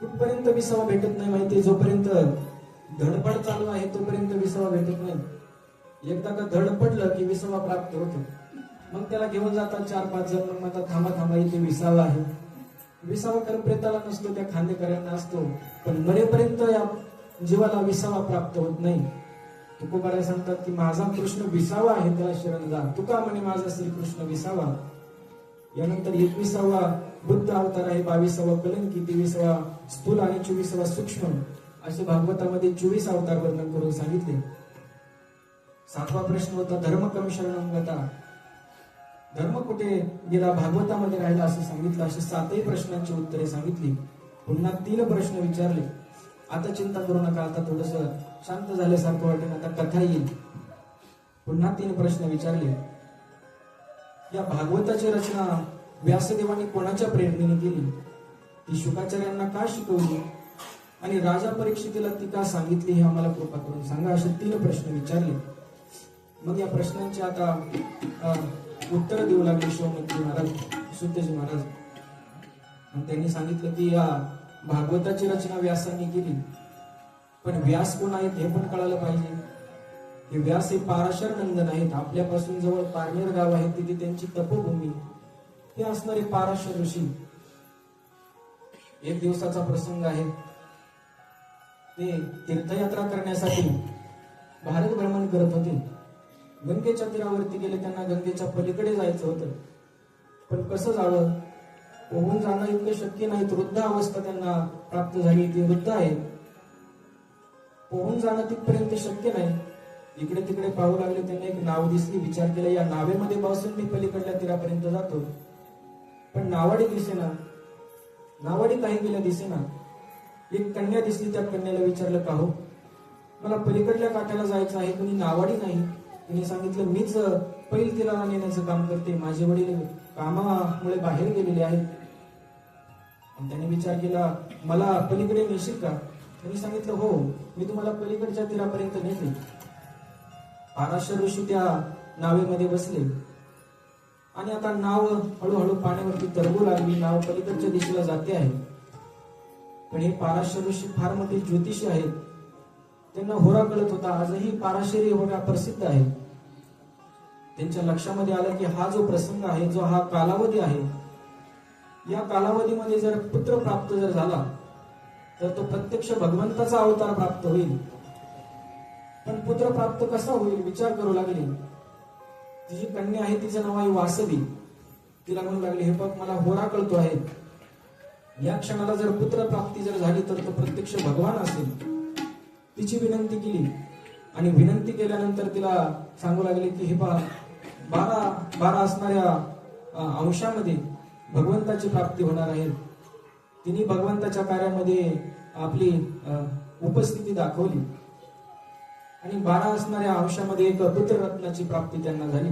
कुठपर्यंत 20वा भेटत नाही माहिती? जोपर्यंत धडपड चालू आहे तोपर्यंत 20वा भेटत नाही. एकदा का धड पडलं की 20वा प्राप्त होतो. मग त्याला घेऊन जातात 4-5 जण, मग म्हणतात थांबा इथे 20वा आहे. 20वा करप्रेताला नसतो, त्या खांदेकऱ्यांना असतो. पण मरेपर्यंत या जीवाला 20वा प्राप्त होत नाही. तुकोबाराय सांगतात की माझा कृष्ण 20वा आहे, त्याला शरण जा. तुका म्हणे माझा श्रीकृष्ण 20वा. यानंतर 21वा बुद्ध अवतार आहे, 22वा कलंकी, 23वा स्थूल आणि 24वा सूक्ष्म, असे भागवतामध्ये 24 अवतार वर्णन करून सांगितले. 7वा प्रश्न होता धर्म कम शरणम गता, धर्म कुठे गेला, भागवतामध्ये राहिला असं सांगितलं. असे 7ही प्रश्नांची उत्तरे सांगितली. पुन्हा 3 प्रश्न विचारले. आता चिंता करू नका, आता थोडस शांत झाल्यासारखं वाटेल, आता कथा येईल. पुन्हा 3 प्रश्न विचारले. या भागवताची रचना व्यासदेवाने कोणाच्या प्रेरणेने केली? ती शुकाचार्यांना का शिकवली? आणि राजा परीक्षितीला ती का सांगितली हे आम्हाला कृपा करून सांगा. असे 3 प्रश्न विचारले. मग या प्रश्नांची आता उत्तर देऊ लागले शौनकजी महाराज, सुतजी महाराज. आणि त्यांनी सांगितलं की या भागवताची रचना व्यासांनी केली, पण व्यास कोण आहेत हे पण कळायला पाहिजे. हे व्यास हे पाराशर नंदन आहेत. आपल्यापासून जवळ पारनेर गाव आहे, तिथे त्यांची तपोभूमी. हे असणारे पाराशर ऋषी. एक दिवसाचा प्रसंग आहे. ते तीर्थयात्रा करण्यासाठी भारत भ्रमण करत होते. गंगेच्या तीरावरती गेले. त्यांना गंगेच्या पलीकडे जायचं होतं, पण कसं जावं? पोहून जाणं इतकं शक्य नाही. वृद्ध अवस्था त्यांना प्राप्त झाली, ती वृद्ध आहेत. पोहून जाणं तिथपर्यंत शक्य नाही. इकडे तिकडे पाहू लागले. त्यांना एक नाव दिसली. विचार केला या नावेमध्ये बसून मी पलीकडल्या तीरापर्यंत जातो. पण नावाडी दिसेना. नावाडी काही गेल्या दिसेना. एक कन्या दिसली. त्या कन्याला विचारलं का हो, मला पलीकडल्या काठाला जायचं आहे, कोणी नावाडी नाही. तिने सांगितलं मीच पैल तिला नेण्याचं काम करते, माझे वडील कामामुळे बाहेर गेलेले आहेत. त्यांनी विचार केला मला पलीकडे नेशील का? त्यांनी सांगितलं हो, मी तुम्हाला पलीकडच्या तीरापर्यंत नेते. पाराशर ऋषी त्या नावेमध्ये बसले आणि आता नाव हळूहळू पाण्यावरती तरंगू लागली. नाव पलीकडच्या दिशेला जाते आहे. पण हे पाराशर ऋषी फार मोठे ज्योतिषी आहेत. त्यांना होरा कळत होता. आजही पाराशरी होरा प्रसिद्ध आहे. त्यांच्या लक्षामध्ये आलं की हा जो प्रसंग आहे, जो हा कालावधी आहे, या कालावधीमध्ये जर पुत्र प्राप्त जर झाला तर तो प्रत्यक्ष भगवंताचा अवतार प्राप्त होईल. पण पुत्र प्राप्त कसा होईल विचार करू लागले. तिची कन्या आहे, तिचं नाव आहे वासवी. तिला म्हणू लागले हे बघ मला होरा कळतो आहे, या क्षणाला जर पुत्र प्राप्ती जर झाली तर तो प्रत्यक्ष भगवान असेल. तिची विनंती केली आणि विनंती केल्यानंतर तिला सांगू लागले की हे पहा 12 असणाऱ्या अंशामध्ये भगवंताची प्राप्ती होणार आहे. तिने भगवंताच्या कार्यामध्ये आपली उपस्थिती दाखवली आणि 12 असणाऱ्या अंशामध्ये एक पुत्ररत्नाची प्राप्ती त्यांना झाली.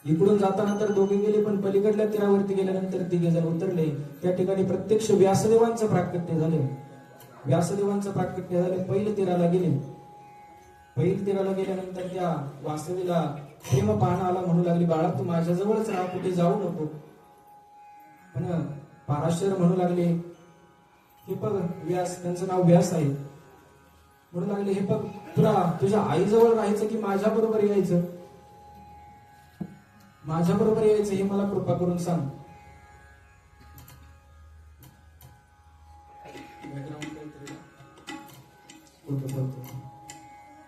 इकडून जाताना तर दोघे गेले, पण पलीकडल्या तीरावरती गेल्यानंतर 3 जण उतरले. त्या ठिकाणी प्रत्यक्ष व्यासदेवांचं प्राकट्य झालं. व्यासदेवांचं प्राकट्य झालं. पहिल्या तीराला गेले. पहिल्या तीराला गेल्यानंतर त्या वासवीला प्रेम पाहणं आला. म्हणू लागली बाळा तू माझ्याजवळच राहा, कुठे जाऊ नको. पण पाराशर म्हणू लागले हे बघ व्यास, त्यांचं नाव व्यास आहे, म्हणू लागले हे बघ तुला तुझ्या आईजवळ राहायचं की माझ्या बरोबर यायचं? माझ्या बरोबर यायचं हे मला कृपा करून सांग.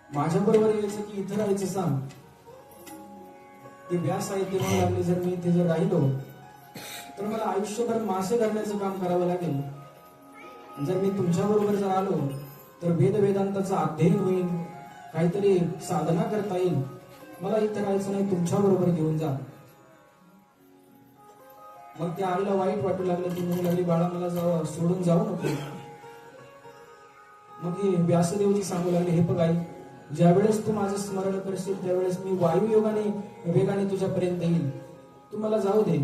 माझ्या बरोबर यायचं की इथं राहायचं सांग. ते व्यास आहे ते म्हणू लागले, जर मी इथे जर राहिलो तर मला आयुष्यभर मासे धरण्याचं काम करावं लागेल. जर मी तुमच्या बरोबर जर आलो तर वेदांताचं अध्ययन होईल, काहीतरी साधना करता येईल. मला इथं राहायचं नाही, तुमच्या बरोबर घेऊन जा. मग त्या आईला वाईट वाटू लागलं. ती म्हणू लागली, बाळा मला सोडून जाऊ नको. मग हे व्यासदेवजी सांगू लागले, हे बघ आई, ज्या वेळेस तू माझं स्मरण करशील त्यावेळेस मी वायुयोगाने वेगाने तुझ्यापर्यंत येईल, तू मला जाऊ दे.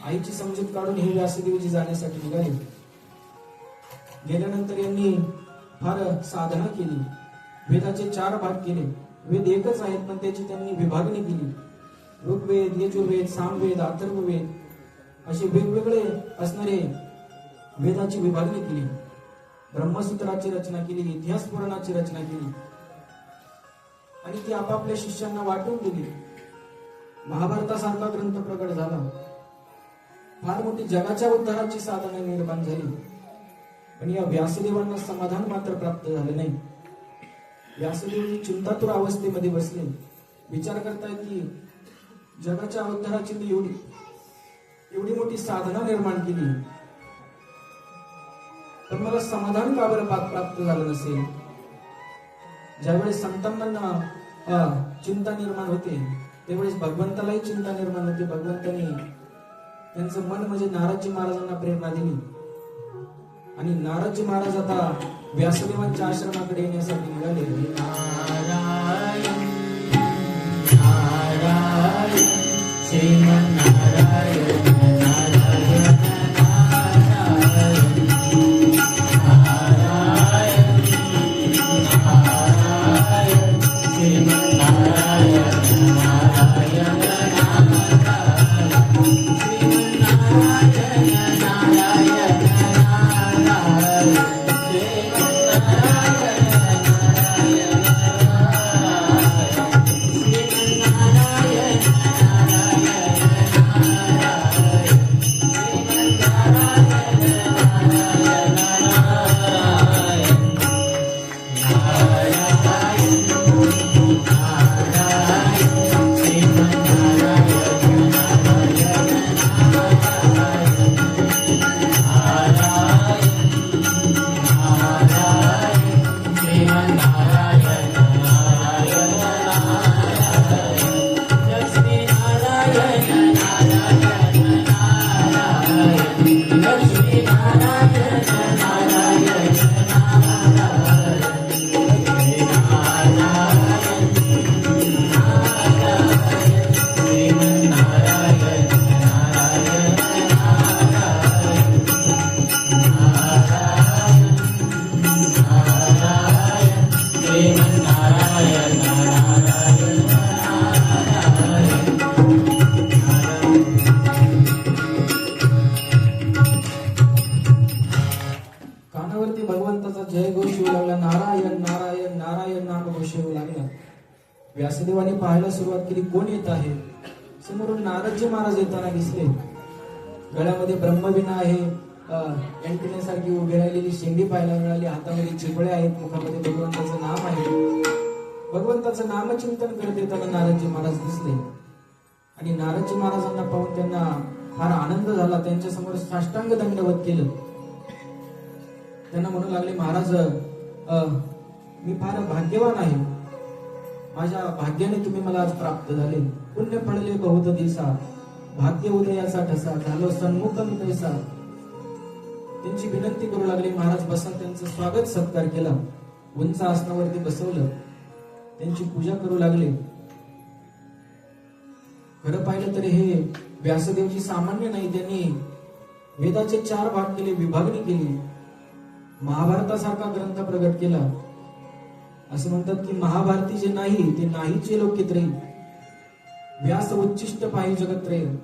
आईची समजूत काढून हे व्यासदेवजी जाण्यासाठी निघाले. गेल्यानंतर यांनी फार साधना केली. वेदाचे 4 भाग केले. वेद एकच आहेत पण त्याची त्यांनी विभागणी केली. ऋग्वेद, यजुर्वेद, सामवेद, अथर्ववेद असे वेगवेगळे असणारे वेदाची विभागणी केली. ब्रह्मसूत्राची रचना केली, इतिहास पुराणाची रचना केली आणि ती आपापल्या शिष्यांना वाटून दिली. महाभारतासारखा ग्रंथ प्रकट झाला. फार मोठी जगाच्या उद्धाराची साधना निर्माण झाली. पण या व्यासदेवांना समाधान मात्र प्राप्त झाले नाही. व्यासदेवजी चिंतातुर अवस्थेमध्ये बसले. विचार करतायत की जगाच्या उद्धाराची मी एवढी मोठी साधना निर्माण केली, पण मला समाधान का बरं प्राप्त झालं नसेल. ज्यावेळेस संतांना चिंता निर्माण होते त्यावेळेस भगवंतालाही चिंता निर्माण होते. भगवंतांनी त्यांचं मन म्हणजे नारदजी महाराजांना प्रेरणा दिली आणि नारदजी महाराज आता व्यासदेवांच्या आश्रमाकडे येण्यासाठी निघाले. नारायण नारायण श्रीमन्नारायण नारायण नारायण नारायण श्रीमन्नारायण नारायण व्यासदेवाने पाहायला सुरुवात केली, कोण येत आहे. समोरून नारदजी महाराज येताना दिसले. गळ्यामध्ये ब्रह्मवीणा आहे, एंटिनेसारखी उभी राहिलेली शेंडी पाहायला मिळाली. हातामध्ये चिपळे आहेत, मुखामध्ये भगवंताचं नाम आहे. भगवंताचं नामचिंतन करत येताना नारदजी महाराज दिसले आणि नारदजी महाराजांना पाहून त्यांना फार आनंद झाला. त्यांच्या समोर साष्टांग दंडवत केलं. त्यांना म्हणू लागले, महाराज मी फार भाग्यवान आहे. माझ्या भाग्याने तुम्ही मला आज प्राप्त झाले. पुण्य फळले बहुत दिसा, भाग्य उदयाचा ठसा, झालो सन्मुखम कैसा. त्यांची विनंती करू लागले. महाराज बसा. त्यांचं स्वागत सत्कार केला. उंच आसनावरती बसवलं. त्यांची पूजा करू लागले. खरं पाहिलं तर हे व्यासदेवजी सामान्य नाही. त्यांनी वेदाचे 4 भाग केले, विभागणी केली, महाभारतासारखा ग्रंथ प्रगट केला. असं म्हणतात की महाभारती जे नाही ते नाहीचे लोकित राहील, व्यास उच्चिष्ट पाहि जगत राहील.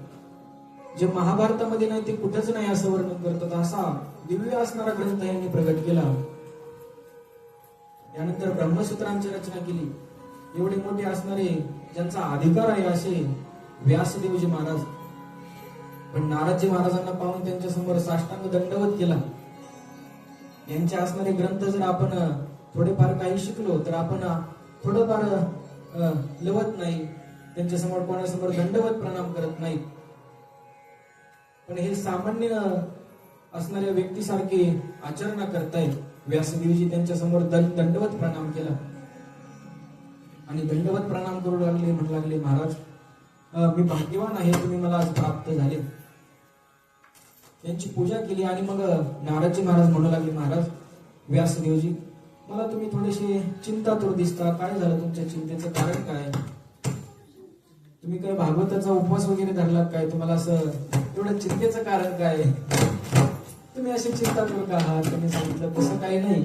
जे महाभारतामध्ये नाही ते कुठंच नाही असं वर्णन करतात. असा दिव्य असणारा ग्रंथ यांनी प्रगट केला. यानंतर ब्रह्मसूत्रांची रचना केली. एवढे मोठे असणारे ज्यांचा अधिकार आहे असे व्यासदेवजी महाराज. पण नारदजी महाराजांना पाहून त्यांच्या समोर साष्टांग दंडवत केला. यांचे असणारे ग्रंथ जर आपण थोडेफार काही शिकलो तर आपण थोडंफार लवत नाही, त्यांच्यासमोर कोणासमोर दंडवत प्रणाम करत नाही. पण हे सामान्य असणाऱ्या व्यक्तीसारखे आचरण करतायत. व्यासदेवजी त्यांच्या समोर दंडवत प्रणाम केला आणि दंडवत प्रणाम करू लागले. म्हणू लागले, महाराज मी भाग्यवान आहे, तुम्ही मला आज प्राप्त झाले. त्यांची पूजा केली आणि मग नारदजी महाराज म्हणू लागले, महाराज व्यासदेवजी मला तुम्ही थोडेसे चिंतातूर दिसता. काय झालं, तुमच्या चिंतेचं कारण काय? तुम्ही काय भागवताचा उपवास वगैरे धरलात काय? तुम्हाला असं एवढं चिंतेचं कारण काय? तुम्ही असे चिंतातूर का आहात? त्यांनी सांगितलं, तसं काही नाही,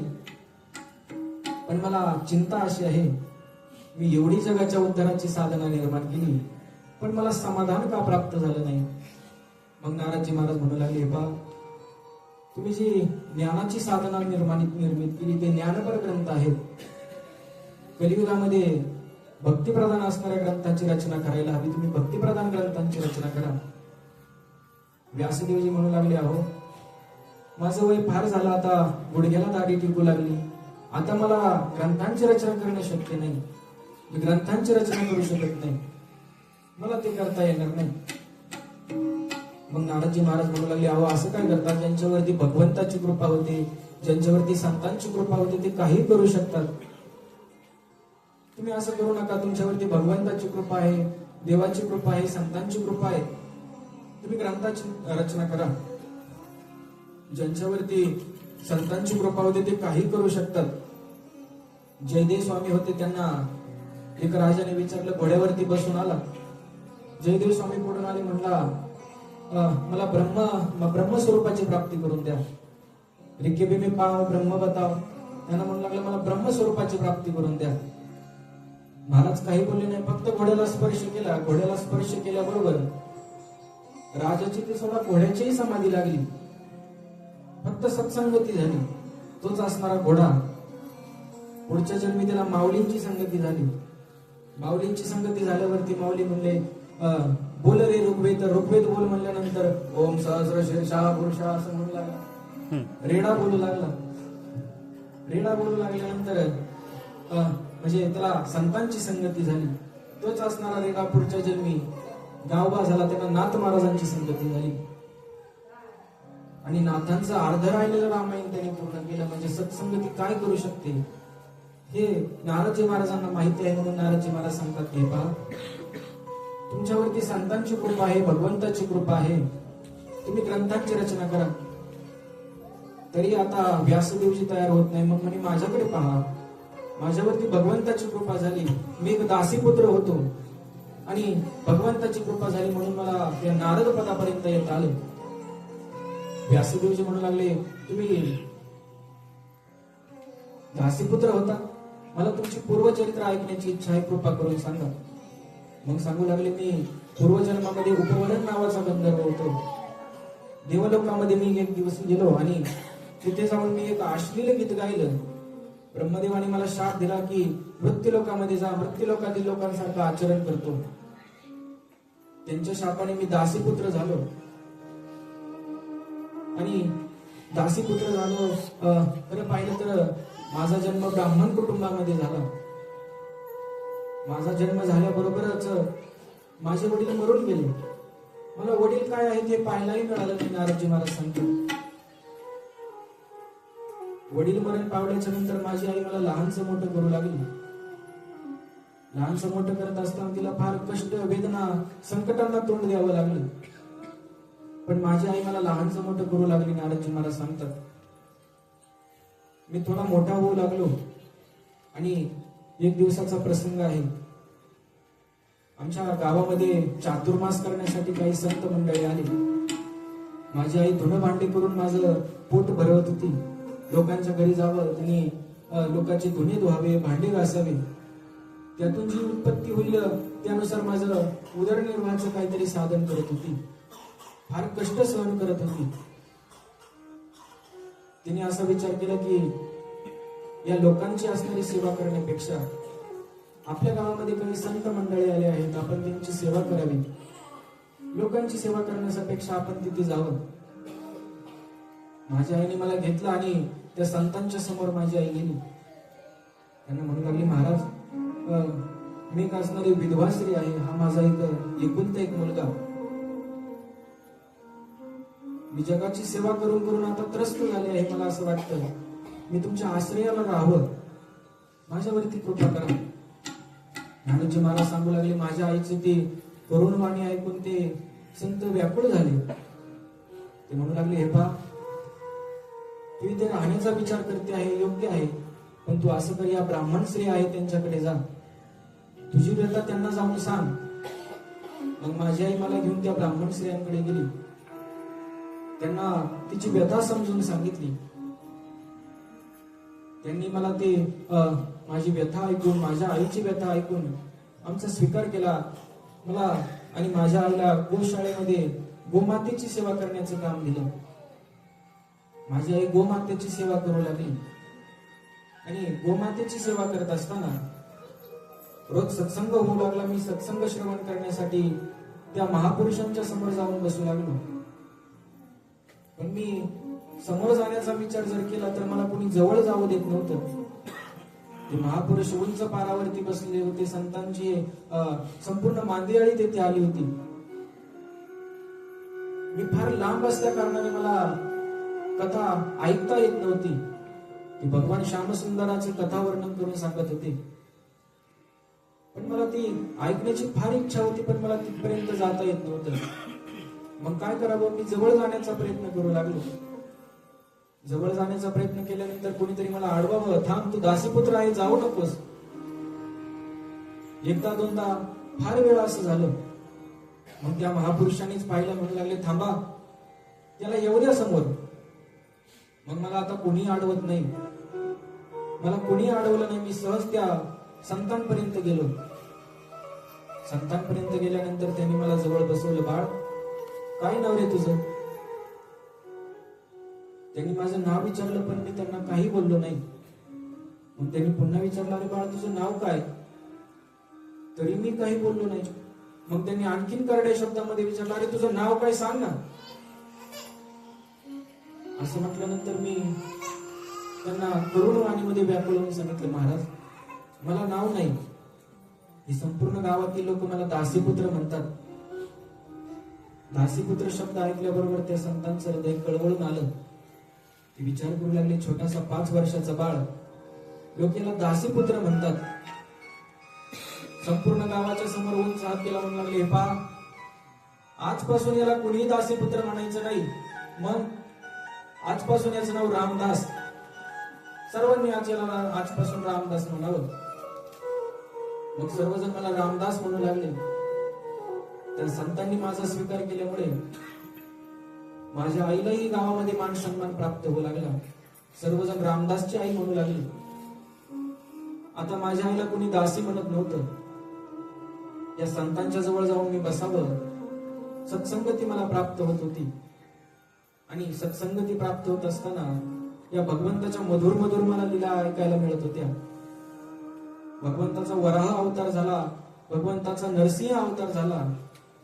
पण मला चिंता अशी आहे, मी एवढी जगाच्या उद्धाराची साधना निर्माण केली, पण मला समाधान का प्राप्त झालं नाही? मग नारदजी महाराज म्हणू लागले, बा तुम्ही जी ज्ञानाची साधना निर्मित केली ते ज्ञानपर ग्रंथ आहेत. कलियुगामध्ये भक्तिप्रधान असणाऱ्या ग्रंथांची रचना करायला हवी, तुम्ही भक्तिप्रधान ग्रंथांची रचना करा. व्यासदेवजी म्हणू लागले, अहो माझं वय फार झालं, आता गुडघ्याला दाढी टिकू लागली, आता मला ग्रंथांची रचना करणं शक्य नाही, मी ग्रंथांची रचना करू शकत नाही, मला ते करता येणार नाही. मग नारदजी महाराज म्हणू लागले, अहो असं काय करतात, ज्यांच्यावरती भगवंताची कृपा होते, ज्यांच्यावरती संतांची कृपा होते ते काही करू शकतात. तुम्ही असं करू नका. तुमच्यावरती भगवंताची कृपा आहे, देवाची कृपा आहे, संतांची कृपा आहे, तुम्ही ग्रंथाची रचना करा. ज्यांच्यावरती संतांची कृपा होते ते काही करू शकतात. जयदेव स्वामी होते, त्यांना एक राजाने विचारलं, घोड्यावरती बसून आला. जयदेव स्वामी पुढून आले, म्हणला, मला ब्रह्मस्वरूपाची प्राप्ती करून द्या. रिकेबी मी पाव ब्रह्म बताव. त्यांना म्हणू लागलं, मला ब्रह्मस्वरूपाची प्राप्ती करून द्या. महाराज काही बोलले नाही, फक्त घोड्याला स्पर्श केला. घोड्याला स्पर्श केल्याबरोबर राजाची ते सोडा घोड्याचीही समाधी लागली, फक्त सत्संगती झाली. तोच असणारा घोडा पुढच्या जन्मी त्याला माऊलींची संगती झाली. माऊलींची संगती झाल्यावरती माऊली म्हणले, बोल रे ऋग्वेद. ऋग्वेद बोल म्हणल्यानंतर ओम सहस्र शीर्षा पुरुषा असं म्हणू लागला. रेडा बोलू लागला. रेडा बोलू लागल्यानंतर म्हणजे त्याला संतांची संगती झाली. तोच असणारा रेडा पुढच्या जन्मी गावबा झाला, त्यांना नाथ महाराजांची संगती झाली आणि नाथांचं अर्ध राहिलेलं रामायण त्यांनी पूर्ण केलं. म्हणजे सत्संगती काय करू शकते हे नारदजी महाराजांना माहिती आहे. म्हणून नारदजी महाराज सांगतात, हे पहा, तुमच्यावरती संतांची कृपा आहे, भगवंताची कृपा आहे, तुम्ही ग्रंथांची रचना करा. तरी आता व्यासदेवजी तयार होत नाही. मग म्हणे, माझ्याकडे पहा, माझ्यावरती भगवंताची कृपा झाली, मी एक दासीपुत्र होतो आणि भगवंताची कृपा झाली म्हणून मला त्या नारद पदापर्यंत येत आले. व्यासदेवजी म्हणू लागले, तुम्ही दासीपुत्र होता, मला तुमची पूर्वचरित्र ऐकण्याची इच्छा आहे, कृपा करून सांगा. मग सांगू लागले, मी पूर्वजन्मामध्ये उपवरण नावाचा गंधर्व होतो. देवलोकामध्ये मी एक दिवस गेलो आणि तिथे जाऊन मी एक अश्लील गीत गायलं. ब्रह्मदेवाने मला शाप दिला की मृत्यूलोकामध्ये जा, मृत्यूलोकातील लोकांसारखं आचरण करतो. त्यांच्या शापाने मी दासीपुत्र झालो आणि दासीपुत्र झालो. खरं पाहिलं तर माझा जन्म ब्राह्मण कुटुंबामध्ये झाला. माझा जन्म झाल्याबरोबरच माझे वडील मरून गेले. मला वडील काय आहेत हे पाहायलाही मिळालं नाही. नारदजी महाराज सांगतात, वडील मरण पावल्याच्या नंतर माझी आई मला लहानसं मोठं करू लागली. लहानसं मोठं करत असताना तिला फार कष्ट, वेदना, संकटांना तोंड द्यावं लागलं. पण माझी आई मला लहानसं मोठं करू लागली. नारदजी महाराज सांगतात, मी थोडा मोठा होऊ लागलो आणि एक दिवसाचा प्रसंग आहे. आमच्या गावामध्ये चातुर्मास करण्यासाठी काही संत मंडळी आली. माझी आई धुणं भांडी करून माझं पोट भरवत होती. लोकांच्या घरी जावं, त्यांनी लोकांचे धुणे धुवावे, भांडे घासावे, त्यातून जी उत्पत्ती होईल त्यानुसार माझं उदरनिर्वाहाचं काहीतरी साधन करत होती. फार कष्ट सहन करत होती. तिने असा विचार केला की या लोकांची असणारी सेवा करण्यापेक्षा आपल्या गावामध्ये काही संत मंडळी आले आहेत, आपण त्यांची सेवा करावी. लोकांची सेवा करण्यापेक्षा आपण तिथे जावं. माझ्या आईने मला घेतलं आणि त्या संतांच्या समोर माझी आई गेली. त्यांना म्हणू लागली, महाराज मी एक असणारी विधवा स्त्री आहे, हा माझा एक एकुलता एक मुलगा. मी जगाची सेवा करून करून आता त्रस्त झाले आहे. मला असं वाटतं मी तुमच्या आश्रयाला राहावं, माझ्यावरती कृपा करा. ज्ञानोजी महाराज सांगू लागले, माझ्या आईचे ते करुण वाणी ऐकून ते संत व्याकुळ झाले. ते म्हणू लागले, हे पहा, तू इथे राहण्याचा विचार करते आहे, योग्य आहे, पण तू असं कर, या ब्राह्मण स्त्री आहे त्यांच्याकडे जा, तुझी व्यथा त्यांना जाऊन सांग. मग माझी आई मला घेऊन त्या ब्राह्मण स्त्रियांकडे गेली, त्यांना तिची व्यथा समजून सांगितली. त्यांनी मला ते माझी व्यथा ऐकून, माझ्या आईची व्यथा ऐकून आमचा स्वीकार केला. मला आणि माझ्या आईला गोशाळेमध्ये गोमातेची सेवा करण्याचं काम दिलं. माझी आई गोमातेची सेवा करू लागली आणि गोमातेची सेवा करत असताना रोज सत्संग होऊ लागला. मी सत्संग श्रवण करण्यासाठी त्या महापुरुषांच्या समोर जाऊन बसू लागलो. पण मी समोर जाण्याचा विचार जर केला तर मला कोणी जवळ जाऊ देत नव्हतं. ते महापुरुष उंच पारावरती बसले होते. संतांची संपूर्ण मांदियाळी तेथे आली होती. मी फार लांब असल्या कारणाने मला कथा ऐकता येत नव्हती. ती भगवान श्यामसुंदराचे कथा वर्णन करून सांगत होते, पण मला ती ऐकण्याची फार इच्छा होती, पण मला तिथपर्यंत जाता येत नव्हतं. मग काय करावं, मी जवळ जाण्याचा प्रयत्न करू लागलो. जवळ जाण्याचा प्रयत्न केल्यानंतर कोणीतरी मला अडवावं, थांब, तू दासीपुत्र आहे, जाऊ नकोस. एकदा दोनदा फार वेळा असं झालं. मग त्या महापुरुषांनीच पाहिलं, म्हणू लागले, थांबा, त्याला येऊ द्या समोर. मग मला आता कोणी अडवत नाही, मला कोणी अडवलं नाही. मी सहज त्या संतांपर्यंत गेलो. संतांपर्यंत गेल्यानंतर त्यांनी मला जवळ बसवलं. बाळ, काय नाव रे तुझं? त्यांनी माझं नाव विचारलं, पण मी त्यांना काही बोललो नाही. मग त्यांनी पुन्हा विचारलं, अरे बाळ, तुझं नाव काय? तरी मी काही बोललो नाही. मग त्यांनी आणखीन करड्या शब्दामध्ये विचारलं, अरे तुझं नाव काय, सांग ना. असं म्हटल्यानंतर मी त्यांना करुण वाणीमध्ये व्याकुळ होऊन सांगितलं, महाराज, मला नाव नाही. हे संपूर्ण गावातील लोक मला दासीपुत्र म्हणतात. दासीपुत्र शब्द ऐकल्याबरोबर त्या संतांचं हृदय कळवळून आलं. ते विचार करू लागले, छोटासा 5 वर्षाचा बाळ, लोक याला दासीपुत्र म्हणतात. संपूर्ण गावाच्या समोर उंच हात केला, म्हणू लागले, हे पहा, आजपासून याला कुणीही दासीपुत्र म्हणायचं नाही. मग आजपासून याचं नाव रामदास. सर्वांनी आजपासून रामदास म्हणावं. मग सर्वजण मला रामदास म्हणू लागले. तर संतांनी माझा स्वीकार केल्यामुळे माझ्या आईलाही गावामध्ये मान सन्मान प्राप्त होऊ लागला. सर्वजण रामदासची आई म्हणू लागली. आता माझ्या आईला कोणी दासी म्हणत नव्हतं. या संतांच्या जवळ जाऊन मी बसावं, सत्संगती मला प्राप्त होत होती. आणि सत्संगती प्राप्त होत असताना या भगवंताच्या मधुर मधुर मला लीला ऐकायला मिळत होत्या. भगवंताचा वराह अवतार झाला, भगवंताचा नरसिंह अवतार झाला,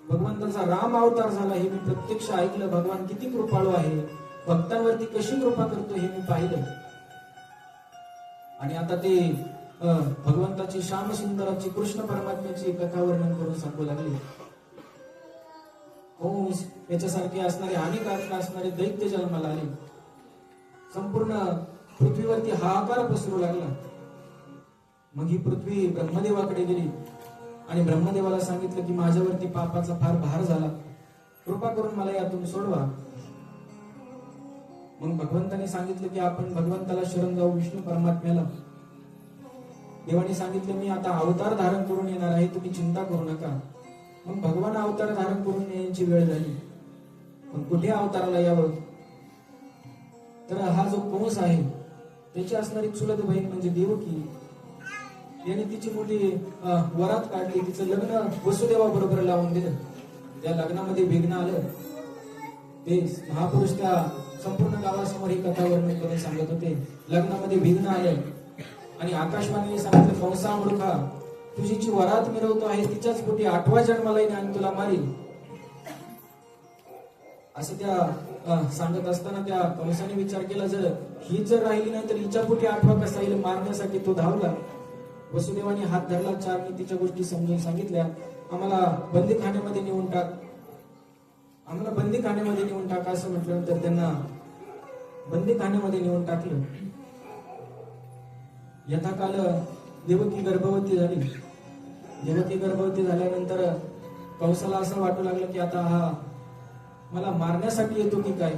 भगवंताचा राम अवतार झाला, हे मी प्रत्यक्ष ऐकलं. भगवान किती कृपाळू आहे, भक्तांवरती कशी कृपा करतो हे मी पाहिलं. आणि आता ते भगवंताची श्यामसुंदराची, कृष्ण परमात्म्याची कथा वर्णन करून सांगू लागले. कंस याच्यासारखे असणारे, हानिकारक असणारे दैत्य जन्माला आले. संपूर्ण पृथ्वीवरती हाहाकार पसरू लागला. मग ही पृथ्वी ब्रह्मदेवाकडे गेली आणि ब्रह्मदेवाला सांगितलं की माझ्यावरती पापाचा फार भार झाला, कृपा करून मला यातून सोडवा. मग भगवंताने सांगितलं की आपण भगवंताला शरण जाऊ, विष्णू परमात्म्याला. देवाने सांगितलं, मी आता अवतार धारण करून येणार आहे, तुम्ही चिंता करू नका. मग भगवान अवतार धारण करून येण्याची वेळ झाली. पण कुठे अवताराला यावं? तर हा जो कंस आहे त्याची असणारी चुलत बहीण म्हणजे देवकी, याने तिची मोठी वरात काढली. तिचं लग्न वसुदेवा बरोबर लावून दिलं. त्या लग्नामध्ये विघ्न आलं. ते महापुरुष त्या संपूर्ण गावासमोर ही कथा वर्णन करून सांगत होते. लग्नामध्ये विघ्न आलं आणि आकाशवाणीने सांगितलं, कंसा मूर्खा, तुझी जी वरात मिरवतो आहे तिच्याच पोटी 8वा जन्माला येईल आणि तुला मारील. असं त्या सांगत असताना त्या कंसाने विचार केला, जर ही जर राहिली नाही तर हिच्या पोटी 8वा कसा येईल? मारण्यासाठी तो धावला. वसुदेवाने हात धरला, 4 नीतीच्या गोष्टी समजून सांगितल्या. आम्हाला बंदीखान्यामध्ये नेऊन टाक, आम्हाला बंदीखान्यामध्ये नेऊन टाका असं म्हटल्यानंतर त्यांना बंदीखान्यामध्ये नेऊन टाकलं. यथाकाल देवकी गर्भवती झाली. देवकी गर्भवती झाल्यानंतर कंसाला असं वाटू लागलं की आता हा मला मारण्यासाठी येतो की काय.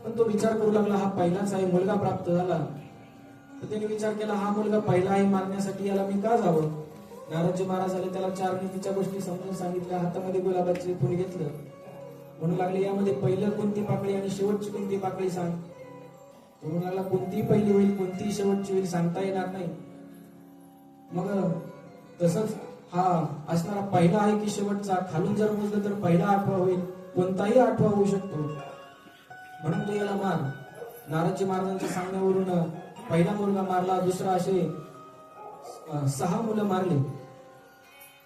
पण तो विचार करू लागला, हा पहिलाच आहे, मुलगा प्राप्त झाला. तर त्याने विचार केला, हा मुलगा पहिला आहे, मारण्यासाठी याला मी का जावं. नारदजी महाराज आले, त्याला 4 नीतीच्या गोष्टी समजून सांगितल्या. हातामध्ये गुलाबाचे फुल घेतलं. म्हणू लागले, यामध्ये पहिलं कोणती पाकळी आणि शेवटची कोणती पाकळी सांग. तो म्हणू लागला, कोणती पहिली होईल कोणती शेवटची होईल सांगता येणार नाही. मग तसंच हा असणारा पहिला आहे की शेवटचा, खालून जर मोजलं तर पहिला 8वा होईल, कोणताही 8वा होऊ शकतो. म्हणून तो याला मार. नारदजी महाराजांच्या सांगण्यावरून पहिला मुलगा मारला, दुसरा असे 6 मुलं मारले.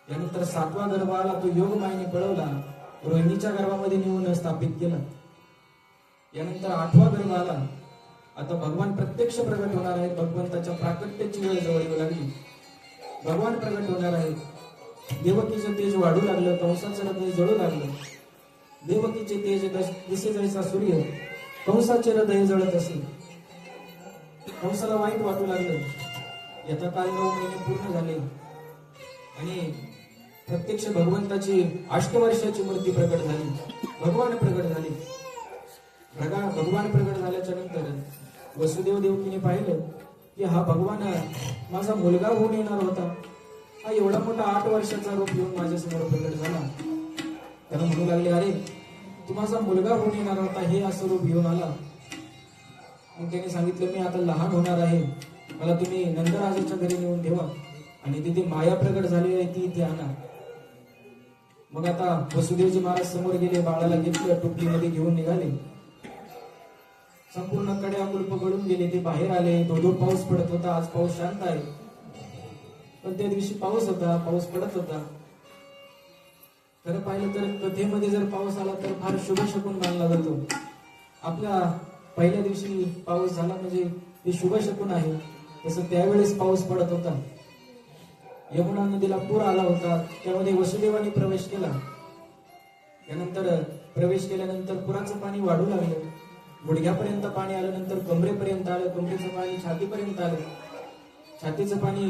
यानंतर 7वा गर्भ आला, तो योगमायेने पळवला, रोहिणीच्या गर्भामध्ये नेऊन स्थापित केलं. यानंतर 8वा गर्भ आला. आता भगवान प्रत्यक्ष प्रगट होणार आहेत. भगवंताच्या प्राकट्याची वेळ जवळ येऊ लागली. भगवान प्रगट होणार आहेत. देवकीचं तेज वाढू लागलं, कंसाचं हृदय जळू लागलं. देवकीचे तेज दिसे जैसा सूर्य, कंसाचे हृदय जळत असे. कंसाला वाईट वाटू लागलं. यथा काल 9 महिने पूर्ण झाले आणि प्रत्यक्ष भगवंताची 8 वर्षाची मूर्ती प्रगट झाली. भगवान प्रगट झाले. भगवान प्रगट झाल्याच्या नंतर वसुदेव देवकीने पाहिलं की हा भगवान माझा मुलगा होऊन येणार होता, हा एवढा मोठा 8 वर्षाचा रूप घेऊन माझ्यासमोर प्रगट झाला. त्याला म्हणू लागले, अरे तू माझा मुलगा होऊन येणार होता, हे असं रूप घेऊन आला. मग त्याने सांगितलं, मी आता लहान होणार आहे, मला तुम्ही नंदराजाच्या घरी नेऊन ठेवा आणि तिथे माया प्रगट झाली आहे ती इथे आणा. मग आता वसुदेवजी महाराज समोर गेले, बाळाला घेतलं, टोपलीमध्ये घेऊन निघाले. संपूर्ण कड्या कुलप गळून गेले. ते बाहेर आले. धो पाऊस पडत होता. आज पाऊस शांत आहे, पण त्या दिवशी पाऊस होता, पाऊस पडत होता. खरं पाहिलं तर कथेमध्ये जर पाऊस आला तर फार शुभ शकून मानला जातो. आपल्या पहिल्या दिवशी पाऊस झाला म्हणजे ते शुभ शकून आहे. तसं त्यावेळेस पाऊस पडत होता. यमुना नदीला पूर आला होता. त्यामध्ये वसुदेवाने प्रवेश केला. त्यानंतर प्रवेश केल्यानंतर पुराचं पाणी वाढू लागलं. गुडघ्यापर्यंत पाणी आलं, नंतर कमरेपर्यंत आलं, कमरेचं पाणी छातीपर्यंत आलं, छातीचं पाणी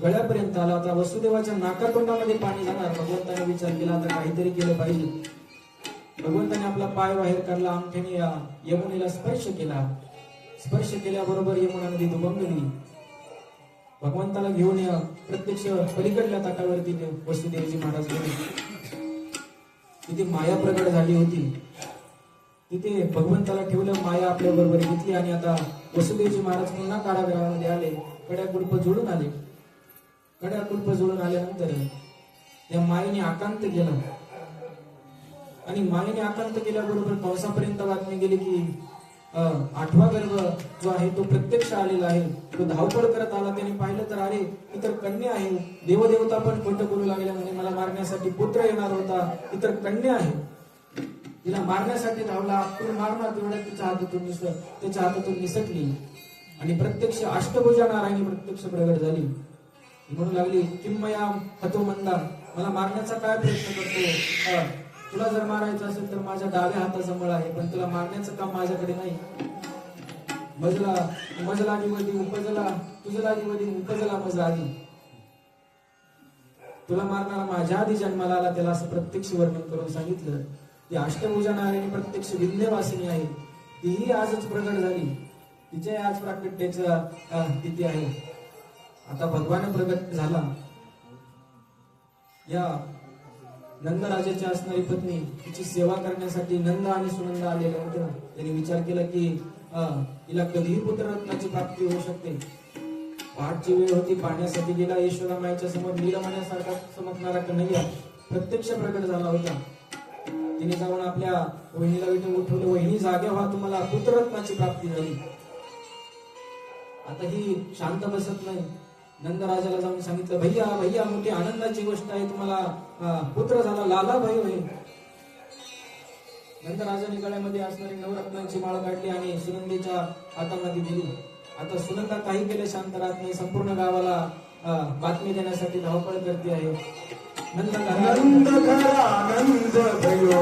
गळ्यापर्यंत आलं. आता वसुदेवाच्या नाकातोंडामध्ये पाणी जाणार. भगवंताने विचार केला, आता काहीतरी केलं पाहिजे. भगवंताने आपला पाय बाहेर काढला, अंगठ्याने यमुनेला स्पर्श केला. स्पर्श केल्याबरोबर यमुना नदी दुभंगली. भगवंताला घेऊन प्रत्यक्ष पलीकडल्या तटावरती वसुदेवजी महाराज गेले. तिथे माया प्रगट झाली होती. तिथे भगवंताला ठेवलं, माया आपल्या बरोबर घेतली आणि आता वसुदेवजी महाराज पुन्हा कारागृहामध्ये आले. कड्या कुलप जोडून आले. कड्या कुलप जोडून आल्यानंतर या मायेने आकांत केला आणि मायेने आकांत केल्याबरोबर कंसापर्यंत बातमी गेली की 8वा गर्भ जो आहे तो प्रत्यक्ष आलेला आहे. तो धावपळ करत आला. त्याने पाहिलं तर अरे इतर कन्या आहे. देवदेवता पण खोटं बोलू लागल्या, म्हणजे मला मारण्यासाठी पुत्र येणार होता, इतर कन्या आहे. तिला मारण्यासाठी धावला. आपण मारणार तेवढ्या त्याच्या हातातून निसटली आणि प्रत्यक्ष अष्टभुजा नारायणी प्रत्यक्ष प्रगट झाली. म्हणू लागली, किंमया हतो मंदा, मला मारण्याचा काय प्रयत्न करतो. तुला जर मारायचं असेल तर माझ्या डाव्या हाताचा मळ आहे, पण तुला मारण्याचं काम माझ्याकडे नाही. मजला आधी उपजला, तुझला आधी उपजला मजला आधी. तुला मारणारा माझ्या आधी जन्माला आला, त्याला असं प्रत्यक्ष वर्णन करून सांगितलं. ती अष्टभुजा नारायणी प्रत्यक्ष विंध्यवासिनी आहे. तीही आजच प्रगट झाली. तिच्या आज प्राकट्याचा तिथी आहे. आता भगवान प्रगट झाला. या नंदराजाची असणारी पत्नी तिची सेवा करण्यासाठी नंद आणि सुनंद आलेले होते. त्यांनी विचार केला की तिला कधीही पुत्ररत्नाची प्राप्ती होऊ शकते. पहाटची वेळ होती. पाण्यासाठी गेला. यशोदा माईच्या समोर नीलमण्यासारखा चमकणारा कन्हैया प्रत्यक्ष प्रगट झाला होता. तिने जाऊन आपल्या वहिनीला उठवलं, वहिनी जाग्या व्हा, तुम्हाला पुत्ररत्नाची प्राप्ती झाली. आता ही शांत बसत नाही. नंदराजाला जाऊन सांगितलं, भैया भैया मोठी आनंदाची गोष्ट आहे, तुम्हाला पुत्र झाला, लाला भाई होईल. नंदराजाने गळ्यामध्ये असणारी नवरत्नांची माळ काढली आणि सुनंदेच्या हातामध्ये दिली. आता सुनंदा काही केले शांत राहत नाही, संपूर्ण गावाला बातमी देण्यासाठी धावपळ करते आहे. नंद घरा नंद भयो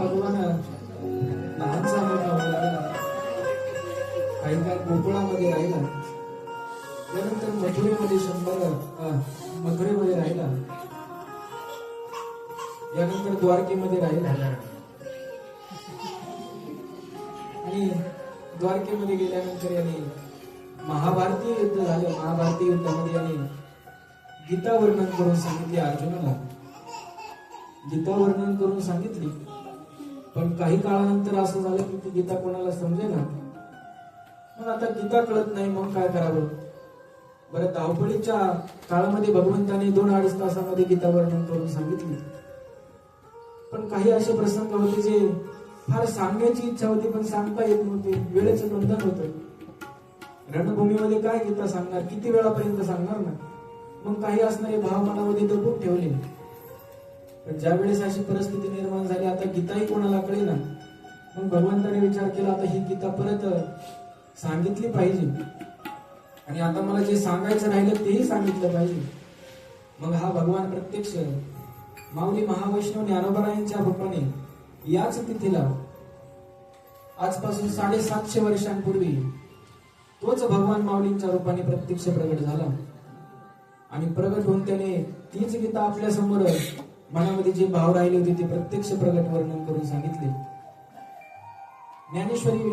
भगवान लहानसा मोठा होऊ लागला. काही काळ गोकुळामध्ये राहिला. त्यानंतर मथुरेमध्ये राहिला. यानंतर द्वारकेमध्ये राहिला. आणि द्वारकेमध्ये गेल्यानंतर याने महाभारतीय युद्ध झालं. महाभारतीय युद्धामध्ये याने गीता वर्णन करून सांगितले अर्जुनाला. गीता वर्णन करून सांगितली. पण काही काळानंतर असं झालं की ती गीता कोणाला समजेना. मग आता गीता कळत नाही, मग काय करावं. बरं, धावपळीच्या काळामध्ये भगवंताने 2-2.5 तासामध्ये गीता वर्णन करून सांगितली. पण काही असे प्रसंग होते जे फार सांगण्याची इच्छा होती पण सांगता येत नव्हते. वेळेचं बंधन होतं. रणभूमीमध्ये काय गीता सांगणार, किती वेळापर्यंत सांगणार ना. मग काही असणारे भाव मनामध्ये दबून ठेवले. पण ज्या वेळेस अशी परिस्थिती निर्माण झाली, आता गीताही कोणाला कळेना. मग भगवंताने विचार केला, आता ही गीता परत सांगितली पाहिजे. आणि आता मला जे सांगायचं राहिलं तेही सांगितलं पाहिजे. मग हा भगवान प्रत्यक्ष माऊली महावैष्णव ज्ञानोबरायांच्या रूपाने याच तिथीला आजपासून 750 वर्षांपूर्वी तोच भगवान माऊलींच्या रूपाने प्रत्यक्ष प्रगट झाला. आणि प्रगट होऊन त्याने तीच गीता आपल्या समोर मनामध्ये जे भाव राहिले होते ते प्रत्यक्ष प्रगट वर्णन करून सांगितले. ज्ञानेश्वरी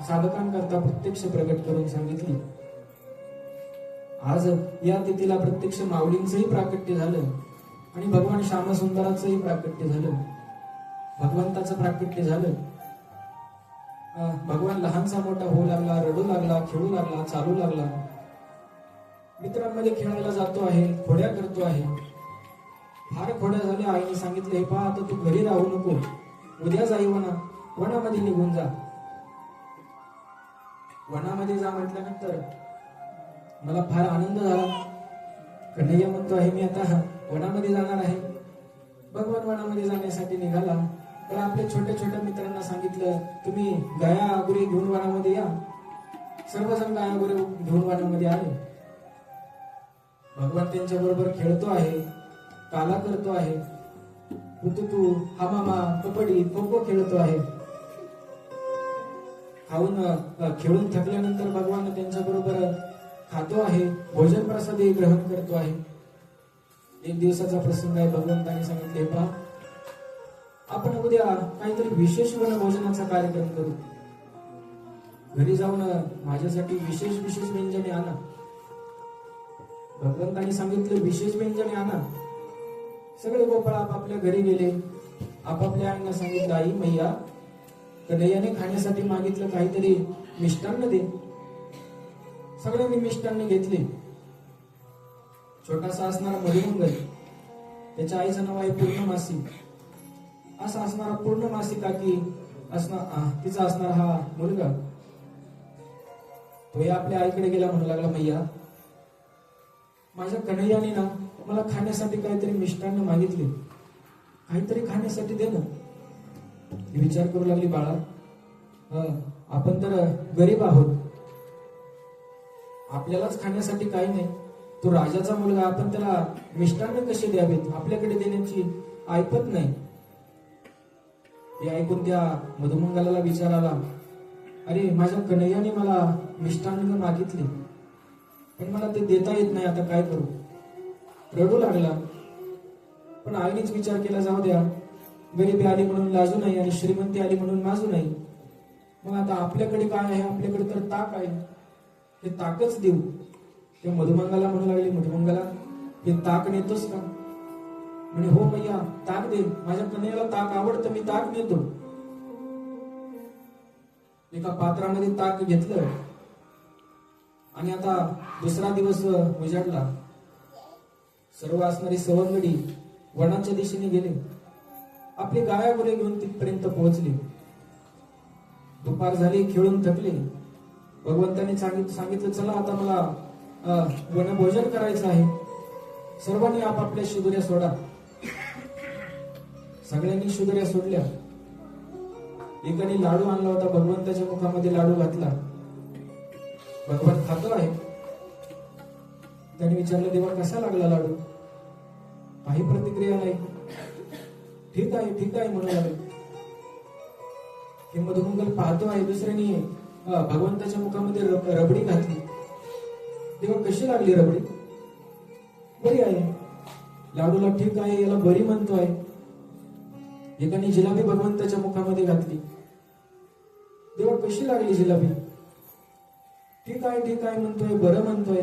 साधकांकरता प्रत्यक्ष प्रगट करून सांगितली. आज या तिथीला प्रत्यक्ष माऊलींचंही प्राकट्य झालं आणि भगवान श्यामसुंदराचंही प्राकट्य झालं. भगवंताचं प्राकट्य झालं. भगवान लहानसा मोठा होऊ लागला, रडू लागला, खेळू लागला, चालू लागला. मित्रांमध्ये खेळायला जातो आहे, खोड्या करतो आहे. फार खोड्या झाल्या. आईने सांगितले, हे पहा, आता तू घरी राहू नको, उद्या जाई वनामध्ये निघून जा. वनामध्ये जा म्हटल्यानंतर मला फार आनंद झाला. कन्हैया म्हणतो आहे, मी आता वनामध्ये जाणार आहे. भगवान वनामध्ये जाण्यासाठी निघाला. तर आपल्या छोट्या छोट्या मित्रांना सांगितलं, तुम्ही गाया गुरे घेऊन वनामध्ये या. सर्वजण गाया गुरे घेऊन वनामध्ये आले. भगवान त्यांच्या बरोबर खेळतो आहे, काला करतो आहे, हुतुतू, हमामा, कबड्डी, खो खो खेळतो आहे. खाऊन खेळून थकल्यानंतर भगवान त्यांच्या बरोबर खातो आहे, भोजन प्रसादी ग्रहण करतो आहे. एक दिवसाचा प्रसंग आहे. भगवंताने सांगितले, पहा, आपण उद्या काहीतरी विशेष वनभोजनाचा कार्यक्रम करू. घरी जाऊन माझ्यासाठी विशेष व्यंजने आणा. भगवंताने सांगितले, विशेष व्यंजने आणा. सगळे गोपाळ आपापल्या घरी गेले. आपापल्या आईंना सांगितलं, आई मैया, कन्हैयाने खाण्यासाठी मागितलं, काहीतरी मिष्टान्न दे. सगळ्यांनी मिष्टान्न घेतले. छोटासा असणारा मधुमंगल, त्याच्या आईचं नाव आहे पूर्णमासी. असा असणारा पूर्णमासी काकी तिचा असणारा हा मुलगा, तो आपल्या आईकडे गेला. म्हणू लागला, मैया, माझ्या कन्हैयाने ना मला खाण्यासाठी काहीतरी मिष्टान्न मागितले, काहीतरी खाण्यासाठी दे ना. ती विचार करू लागली, बाळा, आपण तर गरीब आहोत, आपल्यालाच खाण्यासाठी काही नाही. तो राजाचा मुलगा, आपण त्याला मिष्टान्न कसे द्यावेत, आपल्याकडे देण्याची ऐपत नाही. हे ऐकून त्या मधुमंगलाला विचार आला, अरे, माझ्या कन्हैयाने मला मिष्टान्न मागितले, पण मला ते देता येत नाही, आता काय करू. रडू लागला. पण आईनेच विचार केला, जाऊ द्या, गरिबी आली म्हणून लाजू नाही आणि श्रीमंती आली म्हणून माजू नाही. मग आता आपल्याकडे काय आहे, आपल्याकडे तर ताक आहे, हे ताकच देऊ. ते मधुमंगला म्हणू लागली, मधुमंगला, हे ताक नेतोस का? म्हणे, हो मैया, ताक दे, माझ्या कन्हैयाला ताक आवडतं, मी ताक नेतो. एका पात्रामध्ये ताक घेतलं आणि आता दुसरा दिवस उजाडला. सर्व असणारी सवंगडी वनाच्या दिशेने गेले. आपली गाया गुरे घेऊन तिथपर्यंत पोहोचले. दुपार झाली, खेळून थकले. भगवंताने सांगितलं, चला आता मला वनभोजन करायचं आहे. सर्वांनी आपापल्या शिदुऱ्या सोडा. सगळ्यांनी शिदुऱ्या सोडल्या. एकाने लाडू आणला होता, भगवंताच्या मुखामध्ये लाडू घातला. भगवान खातो आहे. त्याने विचारलं, देवा, कसा लागला लाडू? काही प्रतिक्रिया नाही. ठीक आहे म्हणू लागले. हे मधुमंगल पाहतो आहे दुसऱ्याने भगवंताच्या मुखामध्ये रबडी घातली. तेव्हा कशी लागली रबडी? बरी आहे. लाडूला ठीक आहे, याला बरी म्हणतोय. एकाने जिलाबी भगवंताच्या मुखामध्ये घातली. तेव्हा कशी लागली जिलाबी? ठीक आहे म्हणतोय, बरं म्हणतोय.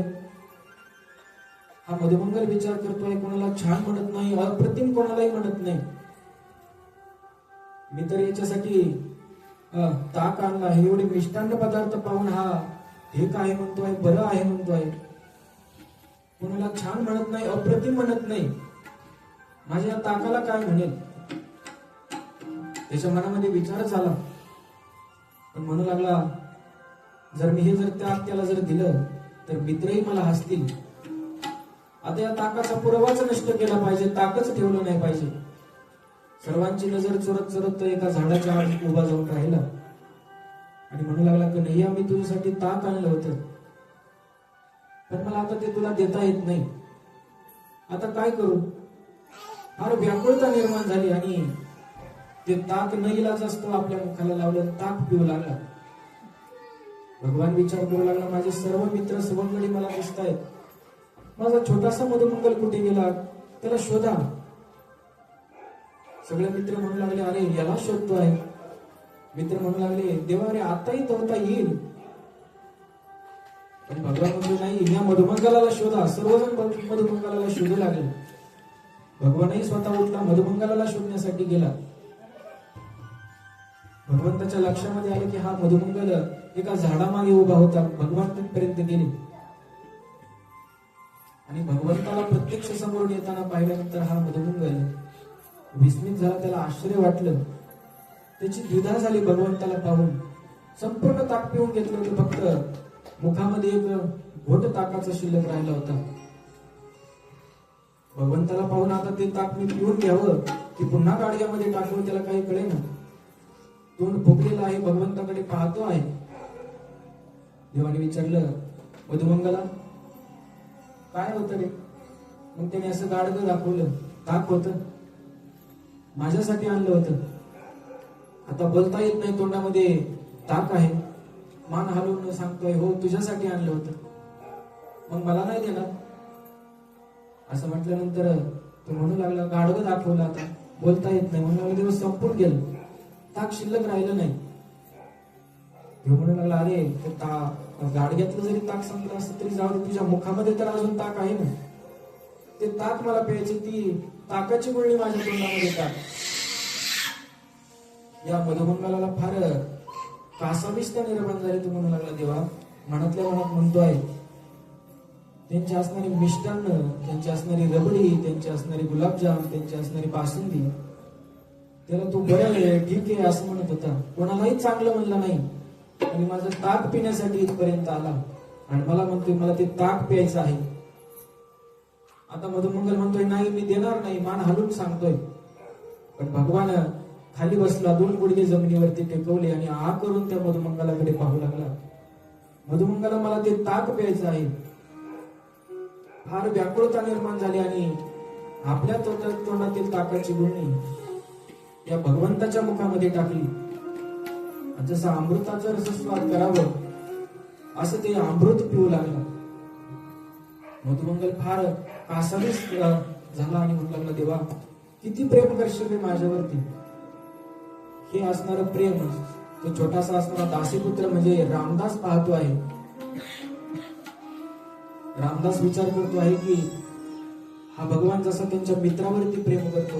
हा मधुमंगल विचार करतोय, कोणाला छान म्हणत नाही, अप्रतिम कोणालाही म्हणत नाही. मी तर याच्यासाठी ताक आणला आहे. एवढे मिष्टान्न पदार्थ पाहून हा ठीक आहे म्हणतोय, बरं आहे म्हणतोय. कोणाला छान म्हणत नाही, अप्रतिम म्हणत नाही. माझ्या ताकाला काय म्हणेल? त्याच्या मनामध्ये विचार झाला. पण म्हणू लागला, जर मी हे त्याला जर दिलं तर मित्रही मला हसतील. आता या ताकाचा पुरावाच नष्ट केला पाहिजे, ताकच ठेवलं नाही पाहिजे. सर्वांची नजर चोरत चोरत एका झाडाच्या आड उभा जाऊन राहिला आणि म्हणू लागला, की नाही, मी तुझ्यासाठी ताक आणलं होतं, पण मला आता ते तुला देता येत नाही. आता काय करू? फार व्याकुळता निर्माण झाली आणि ते ताक न इलाज असतो आपल्या मुखाला लावलं, ताक पिऊ लागला. भगवान विचार करू लागला, माझे सर्व मित्र सवंगडी मला दिसतायत. माझा छोटासा मधुमंगल कुठे गेला? त्याला शोधा. सगळे मित्र म्हणू लागले, अरे याला शोधतोय. मित्र म्हणू लागले, देवा अरे आताही तोडता येईल. पण भगवान म्हणतो, नाही, या मधुमंगलाला शोधा. सर्वजण मधुमंगलाला शोधू लागले. भगवानही स्वतः उठला, मधुमंगलाला शोधण्यासाठी गेला. भगवंताच्या लक्षामध्ये आले की हा मधुमंगल एका झाडामागे उभा होता. भगवान तिथपर्यंत गेले आणि भगवंताला प्रत्यक्ष समोरून येताना पाहिल्यानंतर हा मधुमंगल विस्मित झाला. त्याला आश्चर्य वाटलं. त्याची द्विधा झाली भगवंताला पाहून. संपूर्ण ताक पिऊन घेतलं होतं, फक्त मुखामध्ये एक घोट ताकाचा शिल्लक राहिला होता. भगवंताला पाहून आता ते ताक मी पिऊन घ्यावं की पुन्हा गाडग्यामध्ये टाकून, त्याला काही कळेना. तोंड फुगलेलं आहे, भगवंताकडे पाहतो आहे. देवाने विचारलं, मधुमंगला काय होतं रे? मग त्याने असं गाडगं दाखवलं. ताक होतं, माझ्यासाठी आणलं होतं. आता बोलता येत नाही, तोंडामध्ये ताक आहे. मान हलवून सांगतोय, हो तुझ्यासाठी आणलं होतं. मग मला नाही देणार? असं म्हटल्यानंतर तो म्हणू लागला, गाडगं दाखवलं, आता बोलता येत नाही. म्हणून दिवस संपून गेलं, ताक शिल्लक राहिलं नाही. देव म्हणू लागला, अरे गाडग्यातलं जरी ताक संपलं असतं तरी जाऊ दे, तुझ्या मुखामध्ये तर अजून ताक आहे ना. ते ताक मला प्यायचे, ती ताकाची गुळणी माझ्या तोंडामध्ये टाक. या मधुमंगलाला फार कासाविष्ट निर्माण झाली. तो म्हणू लागला, देवा मनातल्या मनात म्हणतोय, त्यांची असणारी मिष्टान्न, त्यांची असणारी रबडी, त्यांची असणारी गुलाबजाम, त्यांची असणारी बासुंदी, त्याला तो बरं आहे, ठीक आहे असं म्हणत होता. कोणालाही चांगलं म्हणलं नाही आणि माझं ताक पिण्यासाठी इथपर्यंत आला आणि मला म्हणतोय मला ते ताक प्यायचं आहे. आता मधुमंगल म्हणतोय, नाही मी देणार नाही, मान हलून सांगतोय. पण भगवान खाली बसला, 2 गुडघे जमिनीवरती टेकवले आणि आ करून त्या मधुमंगलाकडे पाहू लागला. मधुमंगला मला ते ताक प्यायचं आहे. फार व्याकुळता निर्माण झाली आणि आपल्या तोंडातील ताकाची गुळणी या भगवंताच्या मुखामध्ये टाकली. जसं अमृताचा रसस्वाद करावं असं ते अमृत पिऊ लागला. मधुमंगल फार कासावीस झाला आणि म्हणू लागला, देवा किती प्रेम करशील रे माझ्यावरती. हे असणारं प्रेम तो छोटासा असणारा दासीपुत्र म्हणजे रामदास पाहतो आहे. रामदास विचार करतो आहे की हा भगवान जसा त्यांच्या मित्रावरती प्रेम करतो,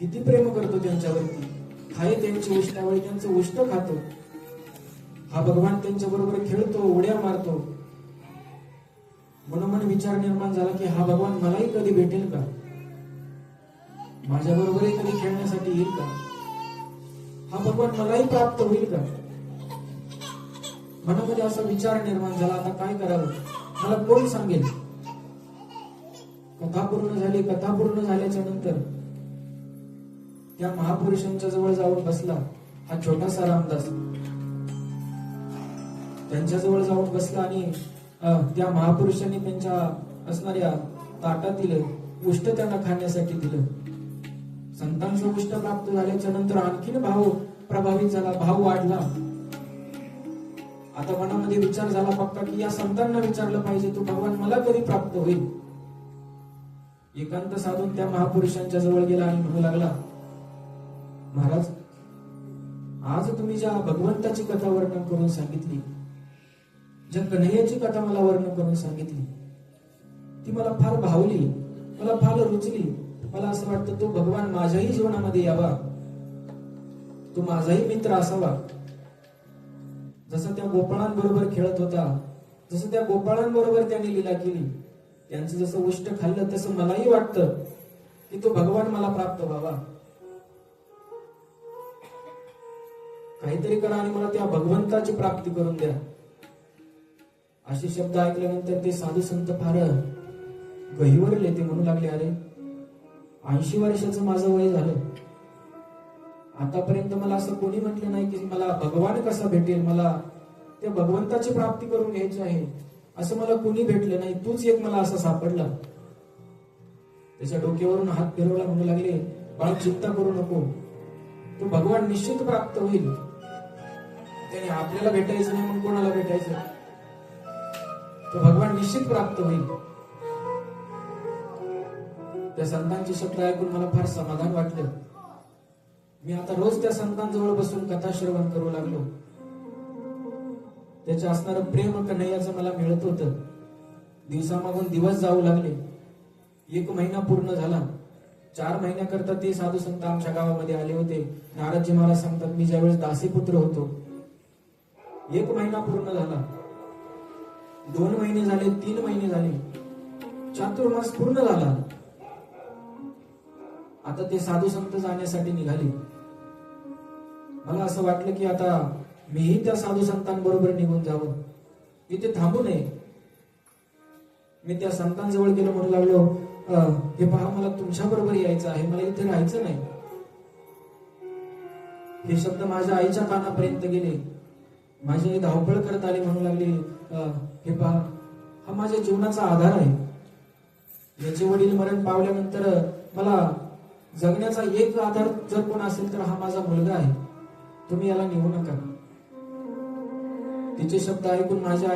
किती प्रेम करतो त्यांच्यावरती. खाय त्यांची उष्टावेळी त्यांचं उष्ट खातो. हा भगवान त्यांच्या बरोबर खेळतो, उड्या मारतो. मनोमन विचार निर्माण झाला की हा भगवान मलाही कधी भेटेल का, माझ्या बरोबरही कधी खेळण्यासाठी येईल का, हा भगवान मलाही प्राप्त होईल का. मनामध्ये असा विचार निर्माण झाला, आता काय करावं, मला कोण सांगेल. कथा पूर्ण झाली. कथा पूर्ण झाल्याच्या नंतर त्या महापुरुषांच्या जवळ जाऊन बसला हा छोटासा रामदास. त्यांच्या जवळ जाऊन बसला आणि त्या महापुरुषांनी त्यांच्या असणाऱ्या ताटातील उष्ट त्यांना खाण्यासाठी दिलं. संतांचं उष्ट प्राप्त झाल्याच्या नंतर आणखीन भाव प्रभावित झाला, भाव वाढला. आता मनामध्ये विचार झाला पक्का की या संतांना विचारलं पाहिजे, तो भगवान मला कधी प्राप्त होईल. एकांत साधून त्या महापुरुषांच्या जवळ गेला आणि म्हणू लागला, महाराज, आज तुम्ही ज्या भगवंताची कथा वर्णन करून सांगितली, ज्या कन्हैयाची कथा मला वर्णन करून सांगितली, ती मला फार भावली, मला फार रुचली. मला असं वाटतं तो भगवान माझ्याही जीवनामध्ये यावा, तो माझाही मित्र असावा. जसं त्या गोपाळांबरोबर खेळत होता, जसं त्या गोपाळांबरोबर त्यांनी लीला केली, त्यांचं जसं उष्ट खाल्लं तसं मलाही वाटतं की तो भगवान मला प्राप्त व्हावा. काहीतरी करा आणि मला त्या भगवंताची प्राप्ती करून द्या. असे शब्द ऐकल्यानंतर ते साधू संत फार गहिवरले. ते म्हणू लागले, अरे 80 वर्षाचं माझं वय झालं, आतापर्यंत मला असं कोणी म्हटलं नाही की मला भगवान कसा भेटेल, मला त्या भगवंताची प्राप्ती करून घ्यायची आहे, असं मला कोणी भेटलं नाही, तूच एक मला असा सापडला. त्याच्या डोक्यावरून हात फिरवला, म्हणू लागले, बाळा चिंता करू नको, तो भगवान निश्चित प्राप्त होईल. त्याने आपल्याला भेटायचं नाही, मग कोणाला भेटायचं, तो भगवान निश्चित प्राप्त होईल. त्या संतांचे शब्द ऐकून मला फार समाधान वाटलं. मी आता रोज त्या संतांजवळ बसून कथा श्रवण करू लागलो. त्याचे असणारं प्रेम कन्हैयाचं मला मिळत होतं. दिवसामागून दिवस जाऊ लागले. 1 महिना पूर्ण झाला. 4 महिन्याकरता ते साधू संत आमच्या गावामध्ये आले होते. नारदजी महाराज सांगतात, मी ज्यावेळेस दासीपुत्र होतो, 1 महिना पूर्ण झाला, 2 महिने झाले, 3 महिने झाले, चातुर्मास पूर्ण झाला. आता ते साधू संत जाण्यासाठी निघाले. मला असं वाटलं की आता मीही त्या साधू संतांबरोबर निघून जावं, इथे थांबू नये. मी त्या संतांजवळ गेलो, म्हणू लागलो, हे पहा, मला तुमच्या बरोबर यायचं आहे, मला इथे राहायचं नाही. हे शब्द माझ्या आईच्या कानापर्यंत गेले. माझी आई धावपळ करत आली, म्हणू लागली, हे पहा, हा माझ्या जीवनाचा आधार आहे. याचे वडील मरण पावल्यानंतर मला जगण्याचा एक आधार जर कोण असेल तर हा माझा मुलगा आहे, तुम्ही याला नेऊ नका. तिचे शब्द ऐकून माझ्या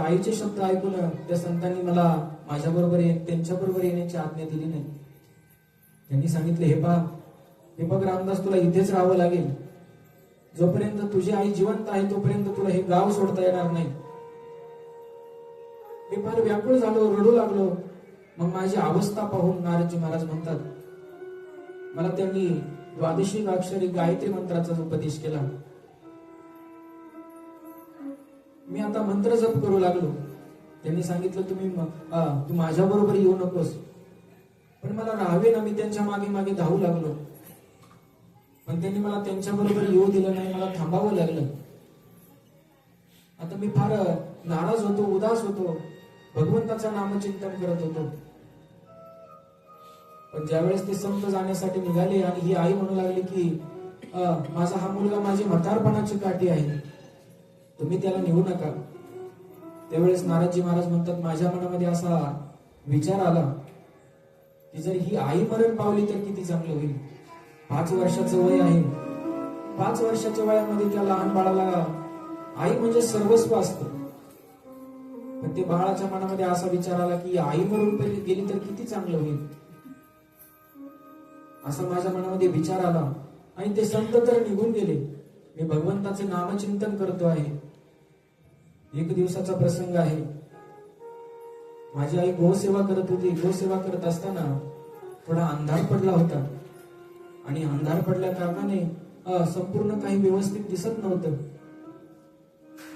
आईचे शब्द ऐकून त्या संतांनी मला माझ्या बरोबर त्यांच्या बरोबर येण्याची आज्ञा दिली नाही. त्यांनी सांगितले, हे बघ रामदास, तुला इथेच राहावं लागेल. जोपर्यंत तुझी आई जिवंत आहे तोपर्यंत तुला हे गाव सोडता येणार नाही. मी फार व्याकुळ झालो, रडू लागलो. मग माझी अवस्था पाहून नारदजी महाराज म्हणतात, मला त्यांनी 12 अक्षरी गायत्री मंत्राचा उपदेश केला. मी आता मंत्र जप करू लागलो. त्यांनी सांगितलं, तू माझ्या बरोबर येऊ नकोस, पण मला राहावे ना. मी त्यांच्या मागे मागे धावू लागलो, पण त्यांनी मला त्यांच्या बरोबर येऊ दिलं नाही, मला थांबावं लागलं. आता मी फार नाराज होतो, उदास होतो, भगवंताचं नामचिंतन करत होतो. पण ज्यावेळेस ते संत जाण्यासाठी निघाले आणि ही आई म्हणू लागली की माझा हा मुलगा माझी म्हातारपणाची काठी आहे, तुम्ही त्याला नेऊ नका. त्यावेळेस नारदजी महाराज म्हणतात, माझ्या मनामध्ये असा विचार आला की जर ही आई मरण पावली तर किती चांगलं होईल. 5 वर्षाचं वय आहे. 5 वर्षाच्या वयामध्ये त्या लहान बाळाला आई म्हणजे सर्वस्व असतं. पण ते बाळाच्या मनामध्ये असा विचार आला की आई मरून गेली तर किती चांगलं होईल, असा माझ्या मनामध्ये विचार आला. आणि ते संत तर निघून गेले. मी भगवंताचे नामचिंतन करतो आहे. 1 दिवसाचा प्रसंग आहे. माझी आई गोसेवा करत होती. गोसेवा करत असताना थोडा अंधार पडला होता आणि अंधार पडल्या कारणाने संपूर्ण काही व्यवस्थित दिसत नव्हतं.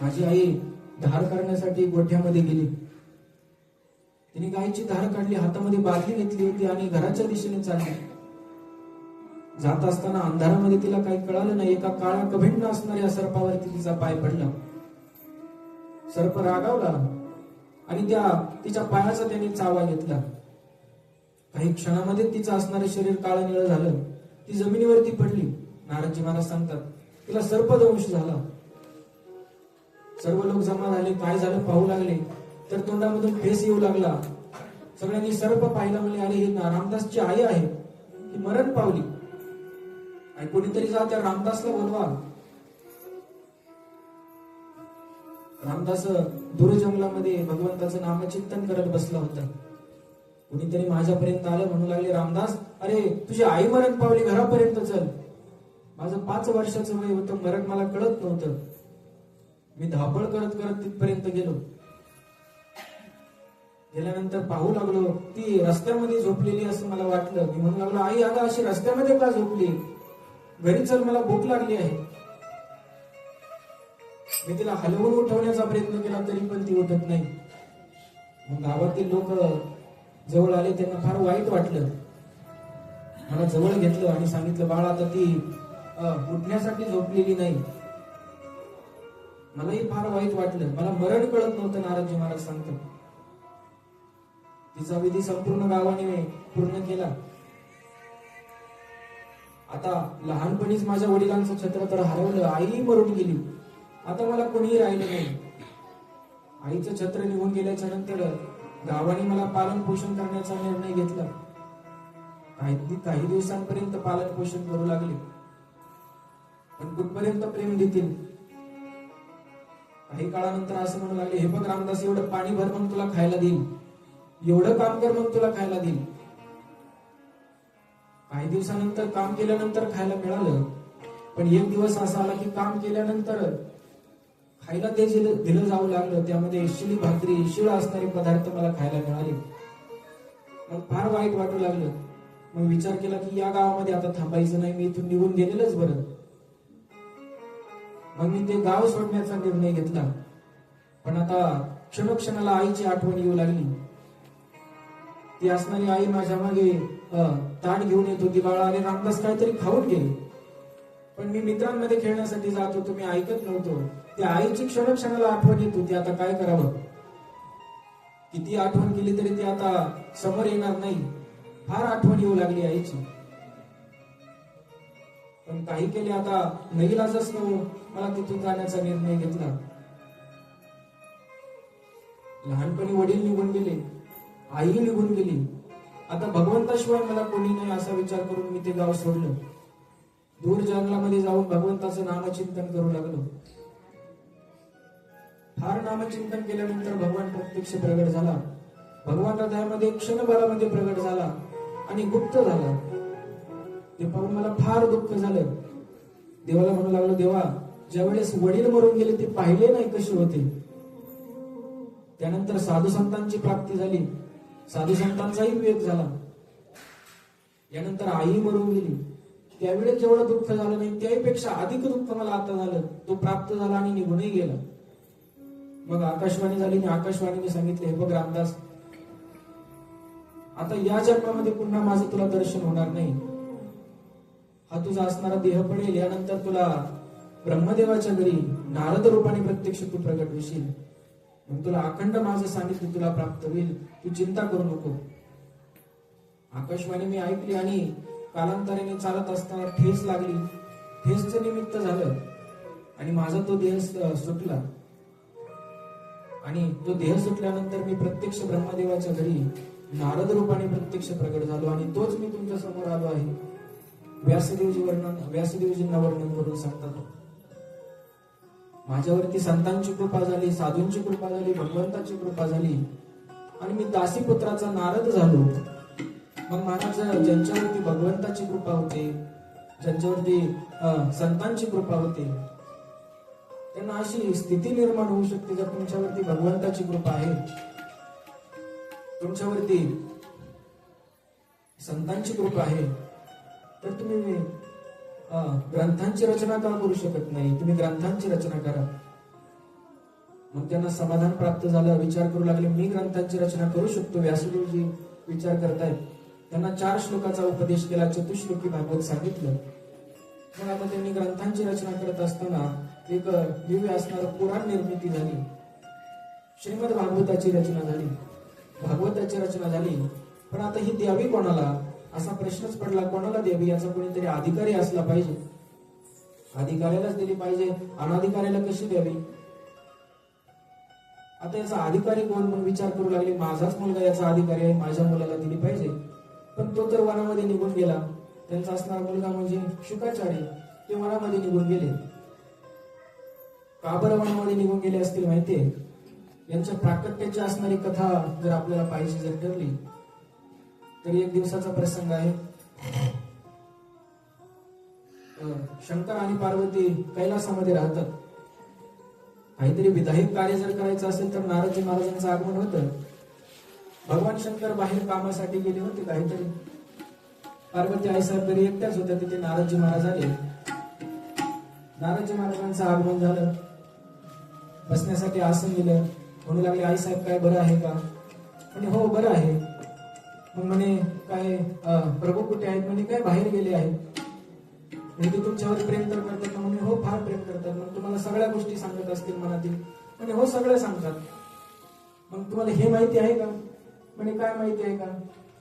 माझी आई धार करण्यासाठी गोठ्यामध्ये गेली. तिने गायीची धार काढली, हातामध्ये बादली घेतली होती आणि घराच्या दिशेने चालली. जात असताना अंधारामध्ये तिला काही कळालं नाही. एका काळ्या कभिंड असणाऱ्या सर्पावरती तिचा पाय पडला. सर्प रागावला आणि तिच्या पायाचा त्याने चावा घेतला. काही क्षणामध्ये तिचं असणारे शरीर काळं निळं झालं. ती जमिनीवरती पडली. नारदजी महाराज सांगतात, तिला सर्पदंश झाला. सर्व लोक जमा झाले. काय झालं पाहू लागले तर तोंडामधून फेस येऊ लागला. सगळ्यांनी सर्प पाहिला, म्हणले, अरे ही रामदासची आई आहे. ती मरण पावली. आणि कोणीतरी जा त्या रामदासला बोलवा. रामदास दूर जंगलामध्ये भगवंताचं नामचिंतन करत बसला होता. कोणीतरी माझ्यापर्यंत आलं, म्हणू लागले, रामदास, अरे तुझी आई मरण पावली, घरापर्यंत चल. माझं 5 वर्षाचं वय होतं, मरण मला कळत नव्हतं. मी धावपळ करत करत तिथपर्यंत गेलो. गेल्यानंतर पाहू लागलो ती रस्त्यामध्ये झोपलेली असं मला वाटलं. मी म्हणू लागलो, आई अगं अशी रस्त्यामध्ये का झोपली? घरी चल, मला भूक लागली आहे. मी तिला हलवून उठवण्याचा प्रयत्न केला तरी पण ती उठत नाही. मग गावातील लोक जवळ आले, त्यांना फार वाईट वाटलं. मला जवळ घेतलं आणि सांगितलं, बाळ आता ती उठण्यासाठी झोपलेली नाही. मलाही फार वाईट वाटलं. मला मरण कळत नव्हतं, नारदजी महाराज सांगतात. तिचा विधी संपूर्ण गावाने पूर्ण केला. आता लहानपणीच माझ्या वडिलांचं छत्र तर हरवलं, आई मरून गेली. आता मला कोणीही राहिलं नाही. आईचं छत्र निघून गेल्याच्या नंतर गावाने मला पालन पोषण करण्याचा निर्णय घेतला. काही दिवसांपर्यंत पालन पोषण करू लागले. पण कुठपर्यंत प्रेम देतील? काही काळानंतर असं म्हणू लागले, हे बघ रामदास, एवढं पाणी भर, मग तुला खायला देईल. एवढं काम कर, मग तुला खायला देईल. काही दिवसानंतर काम केल्यानंतर खायला मिळालं. पण एक दिवस असा आला की काम केल्यानंतर खायला ते दिलं जाऊ लागलं. त्यामध्ये शिळी भाकरी, शिळ असणारे पदार्थ मला खायला मिळाले. मग फार वाईट वाटू लागलं. मग विचार केला की या गावामध्ये आता थांबायचं नाही, मी इथून निघून गेलेलंच बरं. मग मी ते गाव सोडण्याचा निर्णय घेतला. पण आता क्षणोक्षणाला आईची आठवण येऊ लागली. ती असणारी आई माझ्या मागे ताट घेऊन येत होती. बाळा, अरे रामदास काहीतरी खाऊन गेले. पण मी मित्रांमध्ये खेळण्यासाठी जात होतो, मी ऐकत नव्हतो. त्या आईची क्षणोक्षणाला आठवण येत होती. आता काय करावं? किती आठवण केली तरी ती आता समोर येणार नाही. फार आठवण येऊ लागली आईची. पण काही केले आता नाईलाजच मला तिथून जाण्याचा निर्णय घेतला. लहानपणी वडील निघून गेले, आई निघून गेली. आता भगवंताशिवाय मला कोणी नाही असा विचार करून मी ते गाव सोडलं. दूर जंगलामध्ये जाऊन भगवंताचं नामचिंतन करू लागलो. फार नामचिंतन केल्यानंतर भगवान प्रत्यक्ष प्रगट झाला. भगवान हृदयामध्ये क्षणभरामध्ये प्रगट झाला आणि गुप्त झाला. ते पाहून मला फार दुःख झालं. देवाला म्हणू लागलो, देवा, ज्या वेळेस वडील मरून गेले ते पाहिले नाही कसे होते. त्यानंतर साधू संतांची प्राप्ती झाली, साधू संतांचाही विवेक झाला. यानंतर आई मरून गेली, त्यावेळेस जेवढं दुःख झालं नाही त्यापेक्षा अधिक दुःख मला आता झालं. तो प्राप्त झाला आणि निघूनही गेला. मग आकाशवाणी झाली आणि आकाशवाणीने सांगितले, हे बघ रामदास, आता या जन्मामध्ये पुन्हा माझं तुला दर्शन होणार नाही. हा तुझा असणारा देह पडेल. यानंतर तुला ब्रह्मदेवाच्या घरी नारद रूपाने प्रत्यक्ष तू प्रगट होशील. मग तुला अखंड माझं सानिध्य तुला प्राप्त होईल. तू चिंता करू नको. आकाशवाणी मी ऐकली आणि कालांतराने चालत असताना ठेस लागली. ठेसचं निमित्त झालं आणि माझा तो देह सुटला. आणि तो देह सुटल्यानंतर मी प्रत्यक्ष ब्रह्मदेवाच्या घरी नारद रूपाने प्रत्यक्ष प्रगट झालो आणि तोच मी तुमच्या समोर आलो आहे. व्यासदेवजींना वर्णन करून सांगतात, माझ्यावरती संतांची कृपा झाली, साधूंची कृपा झाली, भगवंताची कृपा झाली आणि मी दासीपुत्राचा नारद झालो. मग महाराज, ज्यांच्यावरती भगवंताची कृपा होते, ज्यांच्यावरती संतांची कृपा होते, त्यांना अशी स्थिती निर्माण होऊ शकते. जर तुमच्यावरती भगवंताची कृपा आहे, तुमच्यावरती संतांची कृपा आहे, तर तुम्ही ग्रंथांची रचना का करू शकत नाही? तुम्ही ग्रंथांची रचना करा. मग त्यांना समाधान प्राप्त झालं. विचार करू लागले, मी ग्रंथांची रचना करू शकतो. व्यासदेवजी विचार करतायत. त्यांना 4 श्लोकाचा उपदेश केला, चतुश्लोकी भागवत सांगितलं. मग आता त्यांनी ग्रंथांची रचना करत असताना एक दिव्य असणारा पुराण निर्मिती झाली. श्रीमद भागवताची रचना झाली, भागवताची रचना झाली. पण आता ही द्यावी कोणाला, असा प्रश्नच पडला. कोणाला द्यावी? याचा कोणीतरी अधिकारी असला पाहिजे. अधिकाऱ्यालाच दिली पाहिजे, अनाधिकाऱ्याला कशी द्यावी? आता याचा अधिकारी कोण? म्हणून विचार करू लागले, माझाच मुलगा याचा अधिकारी आहे, माझ्या मुलाला दिली पाहिजे. पण तो तर वनामध्ये निघून गेला. त्यांचा असणारा मुलगा म्हणजे शुकाचार्य ते वनामध्ये निघून गेले. का बरं वनामध्ये निघून गेले असतील माहितीये? यांच्या प्राकट्याची असणारी कथा जर आपल्याला पाहिजे जर ठरली तर एक दिवसाचा प्रसंग आहे. शंकर आणि पार्वती कैलासामध्ये राहतात. काहीतरी विधायक कार्य जर करायचं असेल तर नारदजी महाराजांचं आगमन होतं. भगवान शंकर बाहेर कामासाठी गेले होते काहीतरी. पार्वती आईसाहेब घरी एकट्याच होत्या. तिथे नारदजी महाराज आले. नारदजी महाराजांचं आगमन झालं. बसण्यासाठी आसन दिलं. म्हणू लागले, आईसाहेब काय बरं आहे का? म्हणे हो बरं आहे. मग म्हणे काय प्रभू कुठे आहेत? म्हणे काय बाहेर गेले आहेत. म्हणजे ते तुमच्यावर प्रेम तर करतात ना? म्हणे हो फार प्रेम करतात. मग तुम्हाला सगळ्या गोष्टी सांगत असतील मनातील? म्हणे हो सगळ्या सांगतात. मग तुम्हाला हे माहिती आहे का? म्हणे काय माहिती आहे का?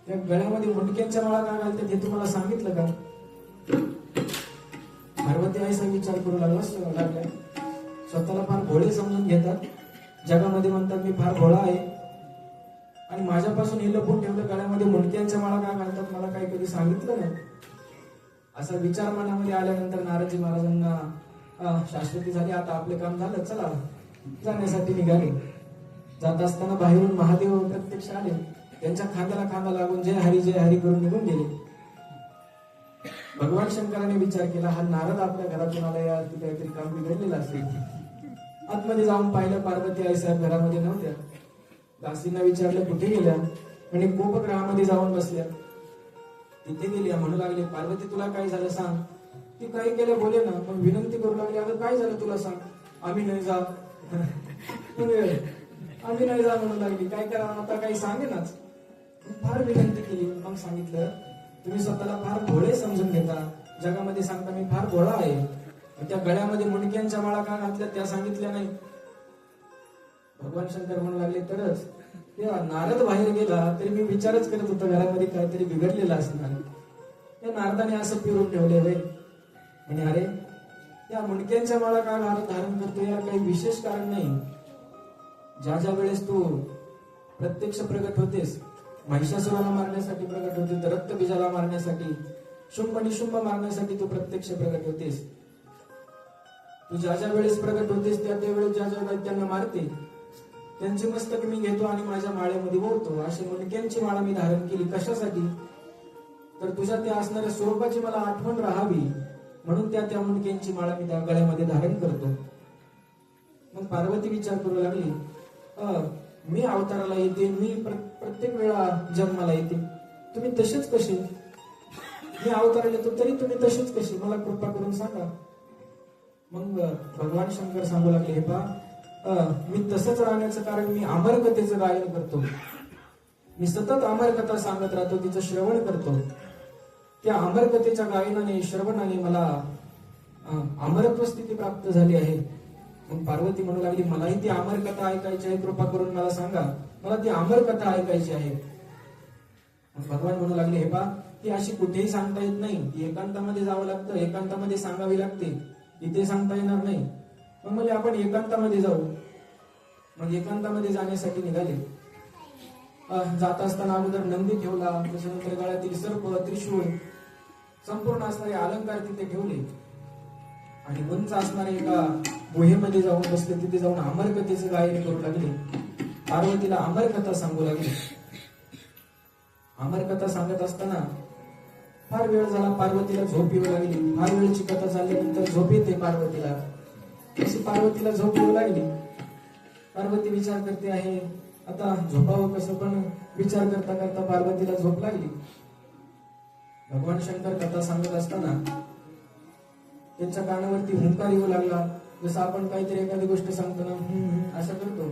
त्या गळ्यामध्ये मुंडक्यांच्या माळा का घालतात हे तुम्हाला सांगितलं का? पार्वती आईचा विचार करू लागला. स्वतःला फार भोळे समजून घेतात. जगामध्ये म्हणतात मी फार भोळा आहे आणि माझ्यापासून हे लपून ठेवलं. गळ्यामध्ये मुंडक्यांच्या माळा का घालतात मला काही कधी सांगितलं नाही. असा विचार मनामध्ये आल्यानंतर नारदजी महाराजांना शाश्वती झाली. आता आपले काम झालं, चला जाण्यासाठी निघाले. जात असताना बाहेरून महादेव प्रत्यक्ष आले. त्यांच्या खांद्याला खांदा लागून जय हरी करून निघून गेले. भगवान शंकराने विचार केला, हा नारद आपल्या घरातून आला, यार काहीतरी काम बिघडलेलं असेल. आतमध्ये जाऊन पाहिलं, पार्वती आईसाहेब घरामध्ये नव्हत्या. दासींना विचारलं कुठे गेल्या? म्हणे गोपगृहामध्ये जाऊन बसल्या. तिथे गेली. म्हणू लागले, पार्वती तुला काय झालं सांग. ती काही केलं बोले ना. मग विनंती करू लागली, अगं काय झालं तुला सांग. आम्ही नाही जा आम्ही नाही जा म्हणू लागली. काय करा आता काही सांगेनाच. फार विनंती केली. मग सांगितलं, तुम्ही स्वतःला फार भोळे समजून घेता. जगामध्ये सांगता मी फार भोळा आहे. त्या गळ्यामध्ये मुंडक्यांच्या माळा का घातल्या त्या सांगितल्या नाही. भगवान शंकर म्हणू लागले, तरच तेव्हा नारद बाहेर गेला तरी मी विचारच करत होतो घरामध्ये काहीतरी बिघडलेला असणार. त्या नारदाने असं पिरून ठेवले होय. म्हणे अरे त्या मुंडक्यांच्या माळा का धारण करतो यार काही विशेष कारण नाही. ज्या ज्या वेळेस तू प्रत्यक्ष प्रगट होतेस, महिषासुराला मारण्यासाठी प्रगट होते, तर रक्तबीजाला मारण्यासाठी, शुंभ निशुंभ मारण्यासाठी तू प्रत्यक्ष प्रगट होतेस. तू ज्या ज्या वेळेस प्रगट होतेस त्या वेळेस ज्या ज्या त्यांना मारते त्यांचे मस्तक मी घेतो आणि माझ्या माळेमध्ये ओढतो. अशी मुंडक्यांची माळा मी धारण केली. कशासाठी? तर तुझ्या त्या असणाऱ्या स्वरूपाची मला आठवण राहावी म्हणून त्या मुंडक्यांची माळा मी त्या गळ्यामध्ये धारण करतो. मग पार्वती विचार करू लागली, मी अवताराला येते, मी प्रत्येक वेळा जन्माला येते, तुम्ही तसेच कसे? मी अवताराला येतो तरी तुम्ही तसेच कसे? मला कृपा करून सांगा. मग भगवान शंकर सांगू लागले, हे पहा, मी तसंच राहण्याचं कारण मी अमरकथेचं गायन करतो. मी सतत अमरकथा सांगत राहतो, तिचं श्रवण करतो. त्या अमरकथेच्या गायनाने श्रवणाने मला अमरत्व स्थिती प्राप्त झाली आहे. मग पार्वती म्हणू लागली, मलाही ती अमरकथा ऐकायची आहे, कृपा करून मला सांगा, मला ती अमरकथा ऐकायची आहे. भगवान म्हणू लागले, हे पहा, ती अशी कुठेही सांगता येत नाही. ती एकांतामध्ये जावं लागतं, एकांतामध्ये सांगावी लागते, इथे सांगता येणार नाही. मग म्हणजे आपण एकांतामध्ये जाऊ. मग एकांतामध्ये जाण्यासाठी निघाले. जात असताना अगोदर नंदी ठेवला, त्याच्यानंतर गळ्यातील सर्प, त्रिशूळ, संपूर्ण असणारे अलंकार तिथे ठेवले आणि उंच असणारे एका गुहेमध्ये जाऊन बसले. तिथे जाऊन अमरकथेचं गायन करू लागले. पार्वतीला अमरकथा सांगू लागले. अमरकथा सांगत असताना फार वेळ झाला, पार्वतीला झोप येऊ लागली. फार वेळची कथा चालल्यानंतर झोप येते पार्वतीला. तशी पार्वतीला झोप येऊ लागली. पार्वती विचार करते आहे आता झोपावं कसं, पण विचार करता करता पार्वतीला झोप लागली. भगवान शंकर कथा सांगत असताना त्यांच्या कानावरती हुंकार येऊ लागला. जसं आपण काहीतरी एखादी गोष्ट सांगतो ना असं करतो,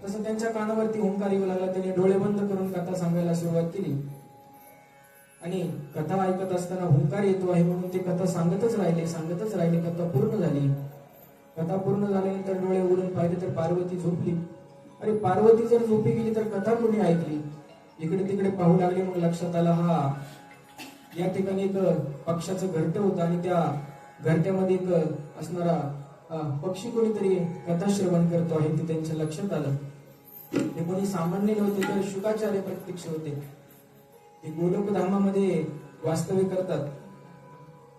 तसं त्यांच्या कानावरती हुंकार येऊ लागला. त्यांनी डोळे बंद करून कथा सांगायला सुरुवात केली आणि कथा ऐकत असताना हुंकार येतो आहे म्हणून ते कथा सांगतच राहिले. कथा पूर्ण झाली. कथा पूर्ण झाल्यानंतर डोळे उघडून पाहिले तर पार्वती झोपली. अरे पार्वती जर झोपी गेली तर कथा कोणी ऐकली? इकडे तिकडे पाहू लागले. मग लक्षात आलं, हा या ठिकाणी एक पक्षाचं घरटं होतं आणि त्या घरट्यामध्ये एक असणारा पक्षी कोणीतरी कथा श्रवण करतो आहे ते त्यांच्या लक्षात आलं. ते कोणी सामान्य नव्हते तर शुकाचार्य प्रत्यक्ष होते. ते गोलोक धामामध्ये वास्तविक करतात.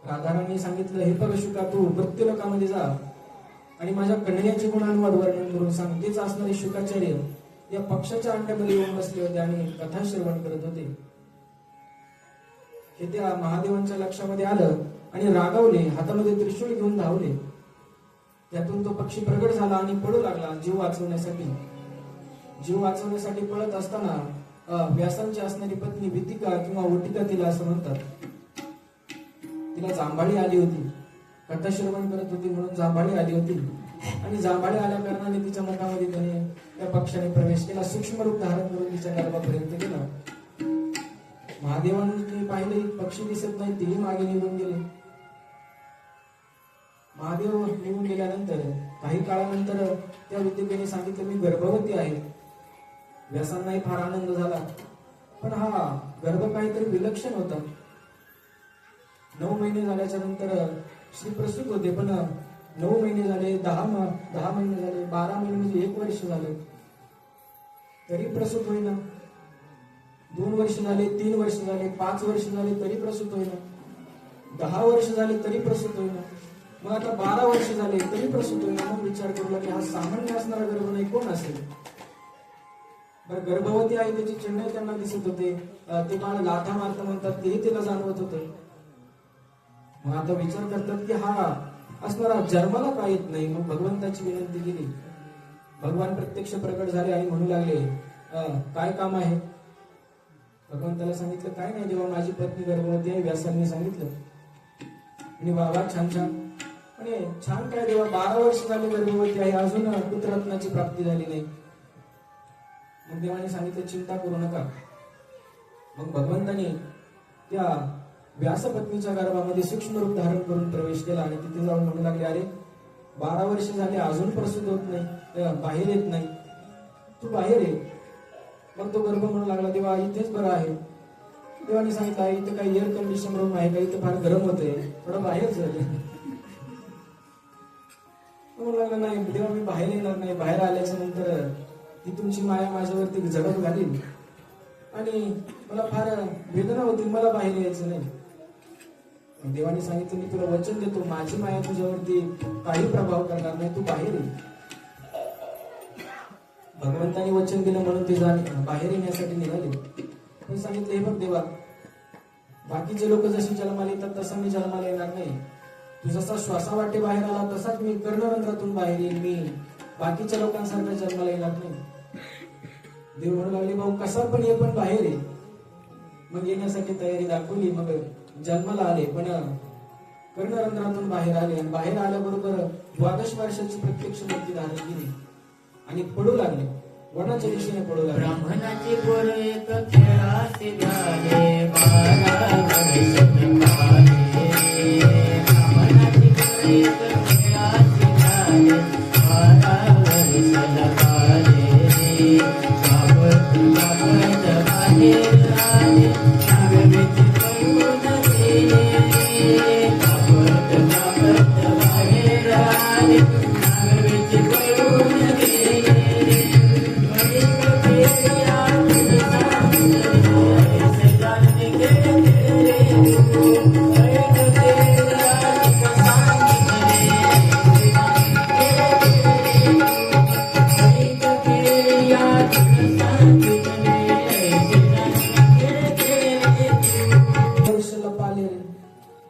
राधाराणी सांगितलं, हे बघ शुका, तू मृत्यूलोकामध्ये जा आणि माझ्या कन्याचे गुणानुवाद वर्णन करून सांग. तेच असणारे शुकाचार्य या पक्षाच्या अंड्यामध्ये येऊन बसले होते आणि कथा श्रवण करत होते. हे त्या महादेवांच्या लक्षामध्ये आलं आणि रागावले, हातामध्ये त्रिशूळ घेऊन धावले. त्यातून तो पक्षी प्रगट झाला आणि पळू लागला जीव वाचवण्यासाठी. जीव वाचवण्यासाठी पळत असताना व्यासांची असणारी पत्नी भीतिका किंवा ओटिका तिला असं म्हणतात, तिला जांभाळी आली होती. कथा श्रवण करत होती म्हणून जांभाळी आली होती आणि जांभाळी आल्या कारणाने तिच्या मुखामध्ये त्याने त्या पक्षाने प्रवेश केला. सूक्ष्म रूप धारण करून तिच्या गर्भापर्यंत गेला. महादेवांनी पाहिले पक्षी दिसत नाही, तेही मागे निघून गेले. महादेव निघून गेल्यानंतर काही काळानंतर त्या विद्येने सांगितलं, मी गर्भवती आहे. व्यासांनाही फार आनंद झाला, पण हा गर्भ काहीतरी विलक्षण होता. 9 महिने झाल्याच्या नंतर श्री प्रसूत होते, पण 9 महिने झाले, 10 महिने झाले, 12 महिने म्हणजे 1 वर्ष झालं तरी प्रसूत होईना. 2 वर्ष झाले, 3 वर्ष झाले, 5 वर्ष झाले तरी प्रसूत होईना. 10 वर्ष झाले तरी प्रसूत होईना. मग आता 12 वर्ष झाले तरी प्रसूत होईना. मग विचार करू लागले, हा सामान्य असणारा गर्भ नाही, कोण असेल? बरं, गर्भवती आहे त्याची चिन्ह त्यांना दिसत होते. ते बाळ लाथा मारत म्हणतात, तेही तिला जाणवत होतं. मग आता विचार करतात की हा असणारा जन्माला का येत नाही. मग भगवंताची विनंती केली. भगवान प्रत्यक्ष प्रकट झाले आणि म्हणू लागले, काय काम आहे? भगवंताला सांगितलं, काय नाही देवा, माझी पत्नी गर्भवती आहे. व्यासांनी सांगितलं आणि बाबा छान छान. आणि छान काय देवा, 12 वर्ष झाली गर्भवती आहे, अजून पुत्ररत्नाची प्राप्ती झाली नाही. मग देवाने सांगितलं, चिंता करू नका. मग भगवंताने त्या व्यासपत्नीच्या गर्भामध्ये सूक्ष्म रूप धारण करून प्रवेश केला आणि तिथे जाऊन म्हणू लागले, अरे 12 वर्ष झाले अजून प्रसूत होत नाही, बाहेर येत नाही, तू बाहेर ये. मग तो गर्भ म्हणू लागला, देवा इथेच बरं आहे. देवाने सांगितलं, इथं काही एअर कंडिशन रूम आहे का? इथं फार गरम होतंय, थोडं बाहेर झाले. म्हणू लागला, नाही देवा, मी बाहेर येणार नाही. बाहेर आल्याच्या नंतर ती तुमची माया माझ्यावरती झडप घालील आणि मला फार वेदना होतील, मला बाहेर यायचं नाही. देवाने सांगितलं, मी तुला वचन देतो, माझी माया तुझ्यावरती काही प्रभाव करणार नाही, तू बाहेर ये. भगवंतानी वचन दिलं म्हणून ते बाहेर येण्यासाठी निघाले. पण सांगितलं, हे बघ देवा, बाकीचे लोक जशी जन्माला येतात तसं मी जन्माला येणार नाही. तू जसा श्वासावाटे बाहेर आला तसाच मी कर्णरंध्रातून बाहेर येईल. मी बाकीच्या लोकांसारखा जन्माला येणार नाही. देव म्हणू लागले, भाऊ कसा पण ये, पण बाहेर ये. मग येण्यासाठी तयारी दाखवली. मग जन्माला आले, पण कर्णरंध्रातून बाहेर आले आणि बाहेर आल्याबरोबर 12 वर्षाची प्रत्यक्ष मूर्ती धारण केली आणि पडू लागले, वनाच्या दिशेने पडू लागले. ब्राह्मणाची पोर एक खेळाचे झाले, 12 वर्ष काले. ब्राह्मणाची पोर एक खेळाचे झाले, 12 वर्ष काले. बाबत बाहेर आले, नागवेची पळून गेले. बाबत बाहेर आले, नागवेची पळून गेले.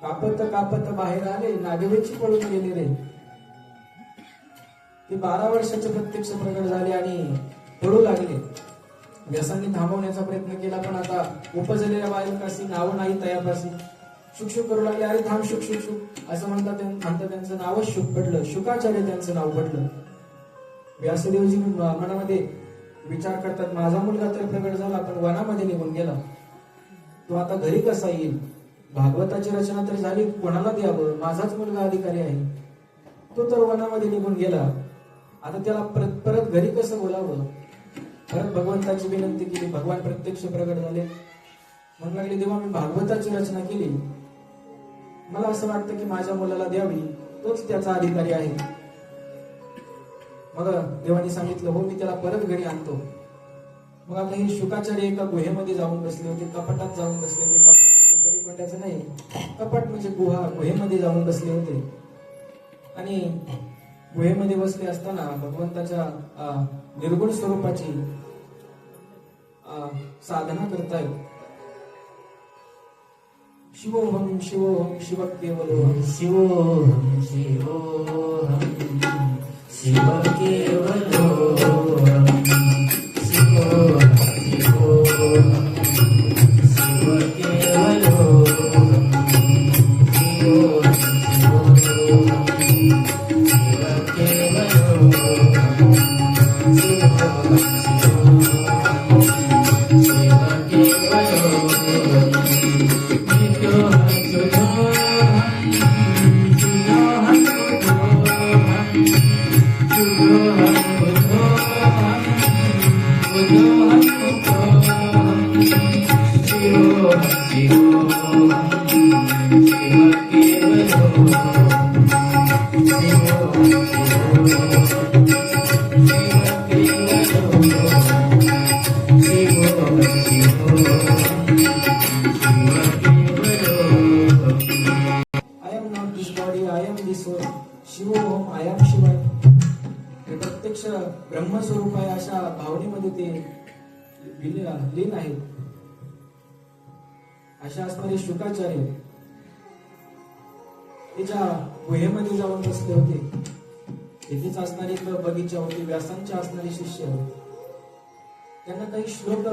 कापत कापत बाहेर आले, नागवेची पळून गेले रे. ते 12 वर्षाचे प्रत्यक्ष प्रकट झाले आणि पडू लागले. व्यासांनी थांबवण्याचा प्रयत्न केला, पण आता उपजलेल्या बालकाशी नाव नाही तयापाशी. शुक करू लागले, अरे थांब, शुक शुक शुक असं म्हणतात त्यांचं नावच शुक पडलं. शुकाचार्य त्यांचं नाव पडलं. व्यासदेवजी मनामध्ये विचार करतात, माझा मुलगा तर प्रकट झाला, पण वनामध्ये निघून गेला, तो आता घरी कसा येईल? भागवताची रचना तर झाली, कोणाला द्यावं? माझाच मुलगा अधिकारी आहे, तो तर वनामध्ये निघून गेला, आता त्याला परत घरी कसं बोलावं? परत भगवंताची विनंती केली. भगवान प्रत्यक्ष प्रकट झाले. म्हणू लागले, देवा मी भागवताची रचना केली, मला असं वाटतं की माझ्या मुलाला द्यावी, तोच त्याचा अधिकारी आहे. मग देवानी सांगितलं, हो मी त्याला परत घरी आणतो. मग आता हे शुकाचार्य एका गुहेमध्ये जाऊन बसले होते, कपाटात जाऊन बसले होते. कपाटात मिनिटाचं नाही, कपाट म्हणजे गुहेमध्ये जाऊन बसले होते आणि गुहेमध्ये बसले असताना भगवंताच्या निर्गुण स्वरूपाची साधना करतायत. शिवोहम शिवोहम शिव केवलोहम. शिवोहम शिवोहम शिव केवलोहम. शिवोहम शिवोहम शिव केवलोहम. शिवोहम शिवोहम शिव केवलोहम. शिवोहम शिवोहम शिव केवलोहम. I am not this body, I am this soul. शिवोहम आय एम शिवाय. हे प्रत्यक्ष ब्रह्मस्वरूप आहे अशा भावनेमध्ये ते लीन आहेत. अशा असणारे शुकाचार्य ते ज्या गुहेमध्ये जाऊन बसले होते, तिथेच असणारी एक बगीचा होती, व्यासांचे असणारे शिष्य. त्यांना काही श्लोक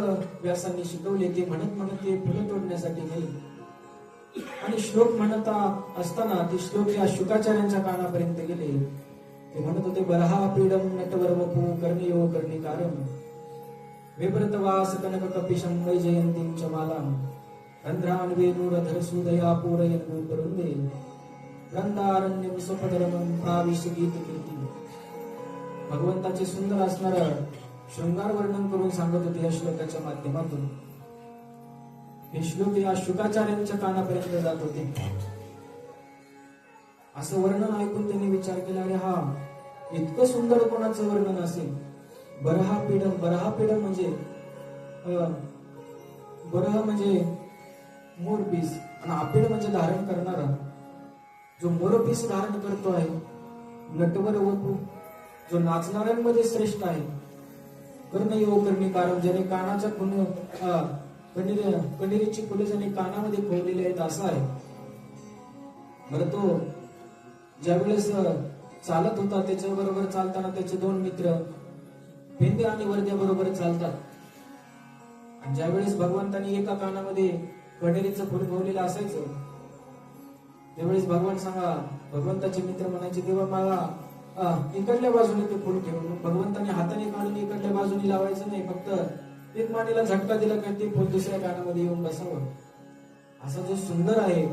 व्यासांनी शिकवले. ते म्हणत म्हणत ते फुलं तोडण्यासाठी गेले आणि श्लोक म्हणत असताना ते श्लोक या शुकाचार्यांच्या कानापर्यंत गेले. ते म्हणत होते, बरहा पीडम नटवर वपू कर्णयो कर्णिकारम वेव्रत वास कनक कपिशं वैजयंतीं च मालां रंध्रान वेणुरधर सुदया पूरयन् करुंदे रंदारण्यं स्वपदरमं प्राविश गीत कीर्ती. भगवंताचे सुंदर असणार शृंगार वर्णन करून सांगत होते या श्लोकाच्या माध्यमातून. हे श्लोक या शुकाचार्यांच्या कानापर्यंत जात होते. असं वर्णन ऐकून त्यांनी विचार केला, अरे हा इतकं सुंदर कोणाचं वर्णन असेल. बरहा पीडम म्हणजे बरह म्हणजे मोरपीस आणि आपीड म्हणजे धारण करणारा. जो मोरपीस धारण करतो आहे, नटवर वपू जो नाचणाऱ्यांमध्ये श्रेष्ठ आहे. कर्णयो कर्णिकारम ज्याने कानाच्या कण्हेरीची फुले ज्याने कानामध्ये खोवलेली आहेत असा आहे. बरं तो ज्यावेळेस चालत होता त्याच्याबरोबर चालताना त्याचे दोन मित्र पेंदे आणि वर्ध्या बरोबर चालतात. आणि ज्यावेळेस भगवंतांनी एका कानामध्ये कण्हेरीचं फुल खोवलेलं असायचं त्यावेळेस भगवंताचे मित्र म्हणायचे, तेव्हा मला इकडल्या बाजूने ते फुल ठेवून. भगवंताने हाताने काढून इकडल्या बाजूने लावायचं नाही, फक्त एक मानेला झटका दिला की ते फुल दुसऱ्या कानामध्ये येऊन बसावं. असा जो सुंदर आहे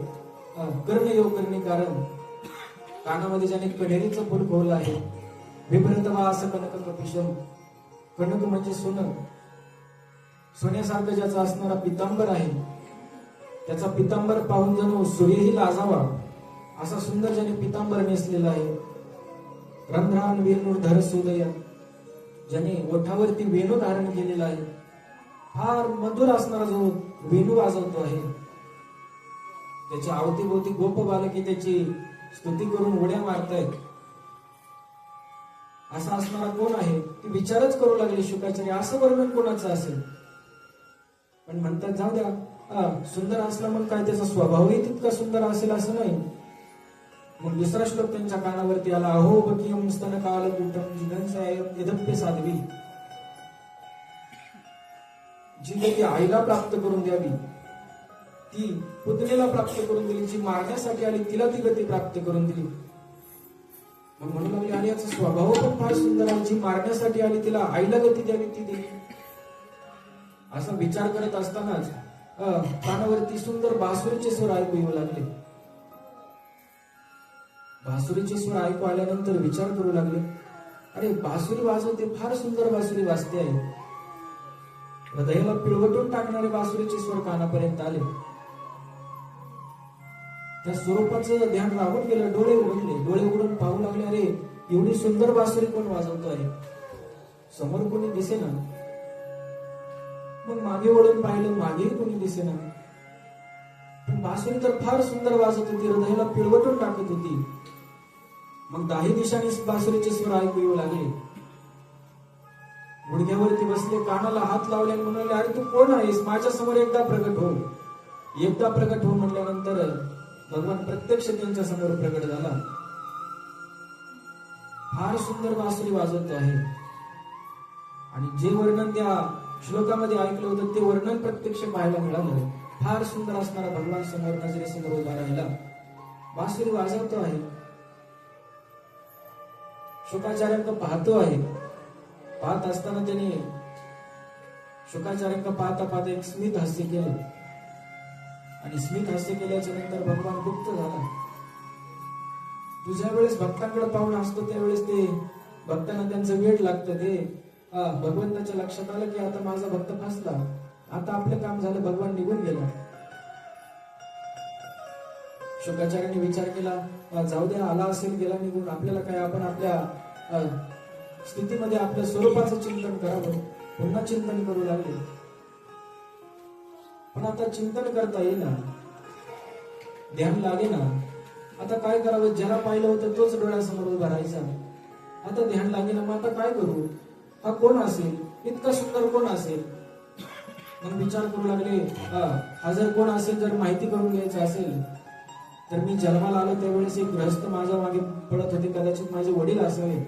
कर्णयो कर्णिकारम, कानामध्ये ज्याने कण्हेरीचं फुल खोवलं आहे. विभ्रत वास कनक कपिशम, कनक म्हणजे सोनं, सोन्यासारखं ज्याचा असणारा पितांबर आहे, त्याचा पितांबर पाहून जणू सूर्यही लाजावा असा सुंदर ज्याने पितांबर नेसलेला आहे. रंध्रान वेणुर्धर सुदय, ज्याने ओठावरती वेणू धारण केलेला आहे. फार मधुर असणारा जो वेणू वाजवतो आहे. त्याच्या अवतीभोवती गोप बालकी त्याची स्तुती करून उड्या मारतायत. असा असणारा कोण आहे ते विचारच करू लागले शुकाचार्य, असं वर्णन कोणाचं असेल. पण म्हणतात जाऊ द्या, सुंदर असला मग काय त्याचा स्वभावही तितका सुंदर असेल असं नाही. मग दुसरा श्लोक त्यांच्या कानावरती आला, अहो बकियम स्तन काल कुटम जिगंसायम यदप्य साध्वी. जी गती आईला प्राप्त करून द्यावी ती पुतणीला प्राप्त करून दिली, जी मारण्यासाठी आली तिला ती गती प्राप्त करून दिली. मग म्हणू लागली, आणि याचा स्वभाव पण फार सुंदर आहे, जी मारण्यासाठी आली तिला आईला गती द्यावी ती दिली. असा विचार करत असतानाच कानावरती सुंदर बासुरीचे स्वर ऐकू येऊ लागले. बासुरीचे स्वर ऐकू आल्यानंतर विचार करू लागले, अरे बासुरी वाजवते, फार सुंदर बासुरी वाजते आहे. हृदयाला पिळवटून टाकणारे बासुरीचे स्वर कानापर्यंत आले. त्या स्वरूपाचं ध्यान राहून गेलं. डोळे उघडून पाहू लागले, अरे एवढी सुंदर बासुरी कोण वाजवतो आहे. समोर कोणी दिसेना. मग मागे वळून पाहिलं, मागेही कोणी दिसेना. पण बासुरी तर फार सुंदर वाजत होती, हृदयाला पिळवटून टाकत होती. मग दाही दिशांनी बासुरीचे स्वर ऐकू येऊ लागले. गुडघ्यावरती बसले, कानाला हात लावले आणि म्हणाले, अरे तू कोण आहेस? माझ्या समोर एकदा प्रगट हो, एकदा प्रगट हो. म्हटल्यानंतर भगवान प्रत्यक्ष त्यांच्या समोर प्रगट झाला. फार सुंदर बासुरी वाजवतो आहे आणि जे वर्णन त्या श्लोकामध्ये ऐकलं होतं ते वर्णन प्रत्यक्ष पाहायला मिळालं. फार सुंदर असणारा भगवान समोर नजरेसमोर उभा राहिला, बासुरी वाजवतो आहे. शुकाचार्यांक पाहतो आहे. पाहत असताना त्याने शुकाचार्यांक पाहता पाहता एक स्मित हास्य केलं आणि स्मित हास्य केल्याच्या नंतर भगवान गुप्त झाला. तुझ्या वेळेस भक्तांकडे पाहून असतो त्यावेळेस ते भक्तांना त्यांचं वेळ लागतं. ते भगवंताच्या लक्षात आलं की आता माझा भक्त फसला, आता आपलं काम झालं, भगवान निघून गेला. शुकाचार्यांनी विचार केला, जाऊ द्या, आला असेल गेला निघून, आपल्याला काय, आपण आपल्या स्थितीमध्ये आपल्या स्वरूपाचं चिंतन करावं. पुन्हा चिंतन करू लागले. पण आता चिंतन करता येईना, ध्यान लागे ना. आता काय करावं? ज्याला पाहिलं होतं तोच डोळ्यासमोर उभा राहायचा. आता ध्यान लागे ना, मग आता काय करू? हा कोण असेल? इतका सुंदर कोण असेल? मग विचार करू लागले, हा जर कोण असेल, जर माहिती करून घ्यायचं असेल तर मी जन्माला आलो त्यावेळेस एक गृहस्थ माझ्या मागे पळत होते, कदाचित माझे वडील असावे,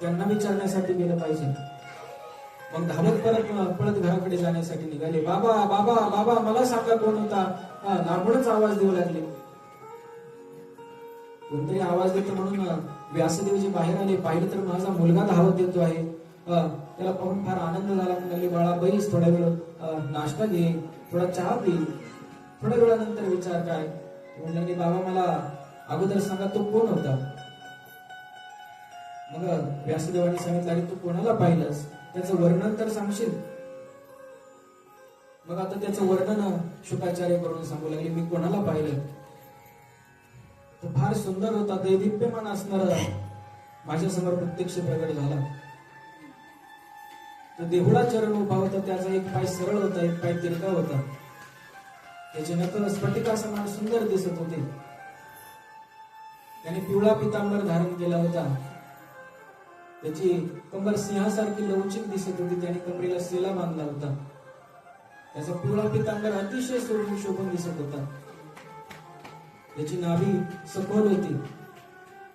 त्यांना विचारण्यासाठी गेलं पाहिजे. मग धावत पळत घराकडे जाण्यासाठी निघाले. बाबा बाबा बाबा, मला सांगा कोण होता? लांबूनच आवाज देऊ लागले. कोणतरी आवाज देतो म्हणून व्यासदेवजी बाहेर आले. पाहिलं तर माझा मुलगा धावत येतो आहे. त्याला पाहून फार आनंद झाला. म्हणाले, बाळा बैस, थोड्या वेळ नाश्ता घे, थोडा चहा पी. थोड्या वेळानंतर विचार काय? म्हणाले, बाबा मला अगोदर सांगा तो कोण होता? मग व्यासदेवांनी सांगितलं, अरे तू कोणाला पाहिलंस? त्याचं वर्णन तर सांगशील? मग आता त्याचं वर्णन शुकाचार्य करून सांगू लागले. मी कोणाला पाहिलं? तो फार सुंदर होता, दैदिप्यमान असणारा माझ्या समोर प्रत्यक्ष प्रगट झाला. तो देहुळा चरण उभा होता, त्याचा एक पाय सरळ होता, एक पाय तिरका होता. त्याचे नख स्फटिकासमान सुंदर दिसत होते. त्याने पिवळा पितांबर धारण केला होता. त्याची कंबर सिंहासारखी लवचिक दिसत होती. त्याने कमरेला सेला बांधला होता. त्याचा पिवळा पितांबर अतिशय शोभून दिसत होता. त्याची नाभी सखोल होती.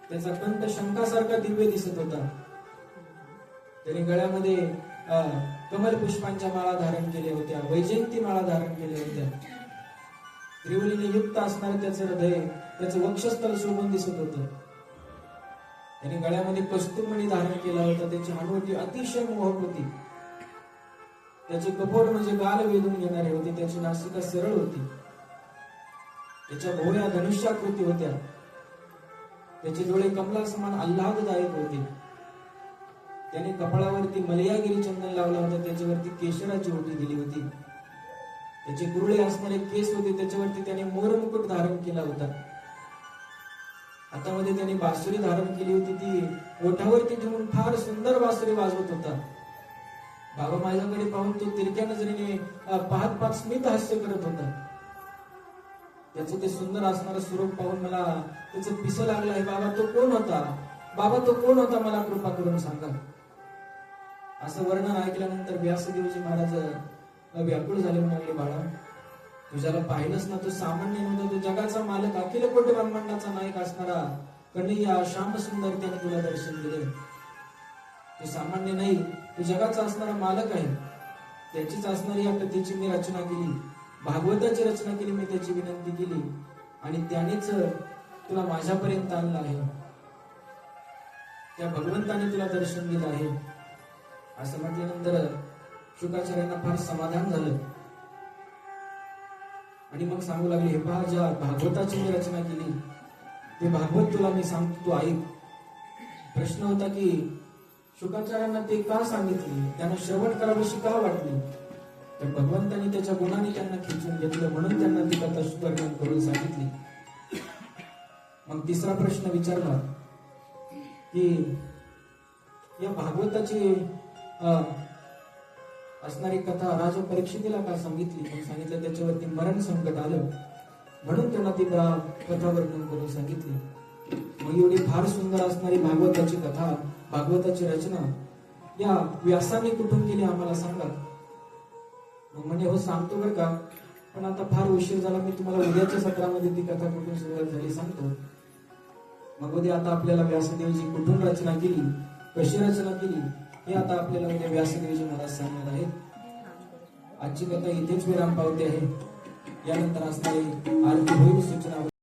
त्याचा कंठ शंखासारखा दिव्य दिसत होता. त्याने गळ्यामध्ये कमल पुष्पांच्या माळा धारण केल्या होत्या, वैजयंती माळा धारण केल्या होत्या. त्रिवलीने युक्त असणारे त्याचे हृदय, त्याचं वक्षस्थल शोभून दिसत होतं. त्याने गळ्यामध्ये कस्तुरमणी धारण केला होता. त्याची हनुवटी अतिशय मोहक होती. त्याचे कपोळ म्हणजे गाल वेधून घेणारे होते. त्याची नासिका सरळ होती. त्याच्या भोवऱ्या धनुष्याकृती होत्या. त्याचे डोळे कमला समान आल्हाददायक होते. त्याने कपाळावरती मलयागिरी चंदन लावला होता. त्याच्यावरती केशराची ओटी दिली होती. त्याचे कुरळे असणारे केस होते. त्याच्यावरती त्याने मोरमुकुट धारण केला होता. हातामध्ये त्याने बासुरी धारण केली होती. ती ओठावरती ठेवून फार सुंदर बासुरी वाजवत होता. बाबा माझ्याकडे पाहून तो तिरक्या नजरेने पाहत पाहत स्मित हास्य करत होता. त्याचं ते सुंदर असणारं स्वरूप पाहून मला त्याचं पिसं लागलं आहे. बाबा तो कोण होता? बाबा तो कोण होता? मला कृपा करून सांगा. असं वर्णन ऐकल्यानंतर व्यासदेवजी महाराज व्याकुळ झाले. म्हणाले, बाळा तू ज्याला पाहिलंस ना, तो सामान्य नव्हता. तो जगाचा मालक, अखिल कोटी ब्रह्मांडाचा नायक असणारा कन्हैया श्याम सुंदर त्याने तुला दर्शन दिले. तो सामान्य नाही, तो जगाचा असणारा मालक आहे. त्याचीच असणारी या कथेची मी रचना केली, भागवताची रचना केली. मी त्याची विनंती केली आणि त्यानेच तुला माझ्यापर्यंत आणलं आहे. त्या भगवंताने तुला दर्शन दिलं आहे. असं म्हटल्यानंतर शुकाचार्यांना फार समाधान झालं आणि मग सांगू लागले, हे पहा, ज्या भागवताची मी रचना केली ते भागवत तुला मी सांगतो, तू ऐक. प्रश्न होता की शुकाचार्यांना ते का सांगितले, त्यांना श्रवण करावीशी का वाटली? तर भगवंतांनी त्याच्या गुणाने त्यांना खिचून घेतलं म्हणून त्यांना ती कथा वर्णन करून सांगितली. मग तिसरा प्रश्न विचारला की या भागवताची असणारी कथा राजा परीक्षितीला का सांगितली? मग सांगितलं त्याच्यावरती मरण संकट आलं म्हणून त्यांना ती कथा वर्णन करून सांगितली. मग एवढी फार सुंदर असणारी भागवताची कथा, भागवताची रचना या व्यासाने कुठून केली आम्हाला सांगा. मग म्हणे हो सांगतो बरं का, पण आता फार उशीर झाला, मी तुम्हाला उद्याच्या सत्रामध्ये ती कथा कुठून सुरुवात झाली सांगतो. मग उद्या आता आपल्याला व्यासदेवजी कुठून रचना केली, कशी रचना केली हे आता आपल्याला उद्या व्यासदेवजी महाराज सांगणार आहेत. आजची कथा इथेच विराम पावते आहे. यानंतर असणारी आरती होईल, सूचना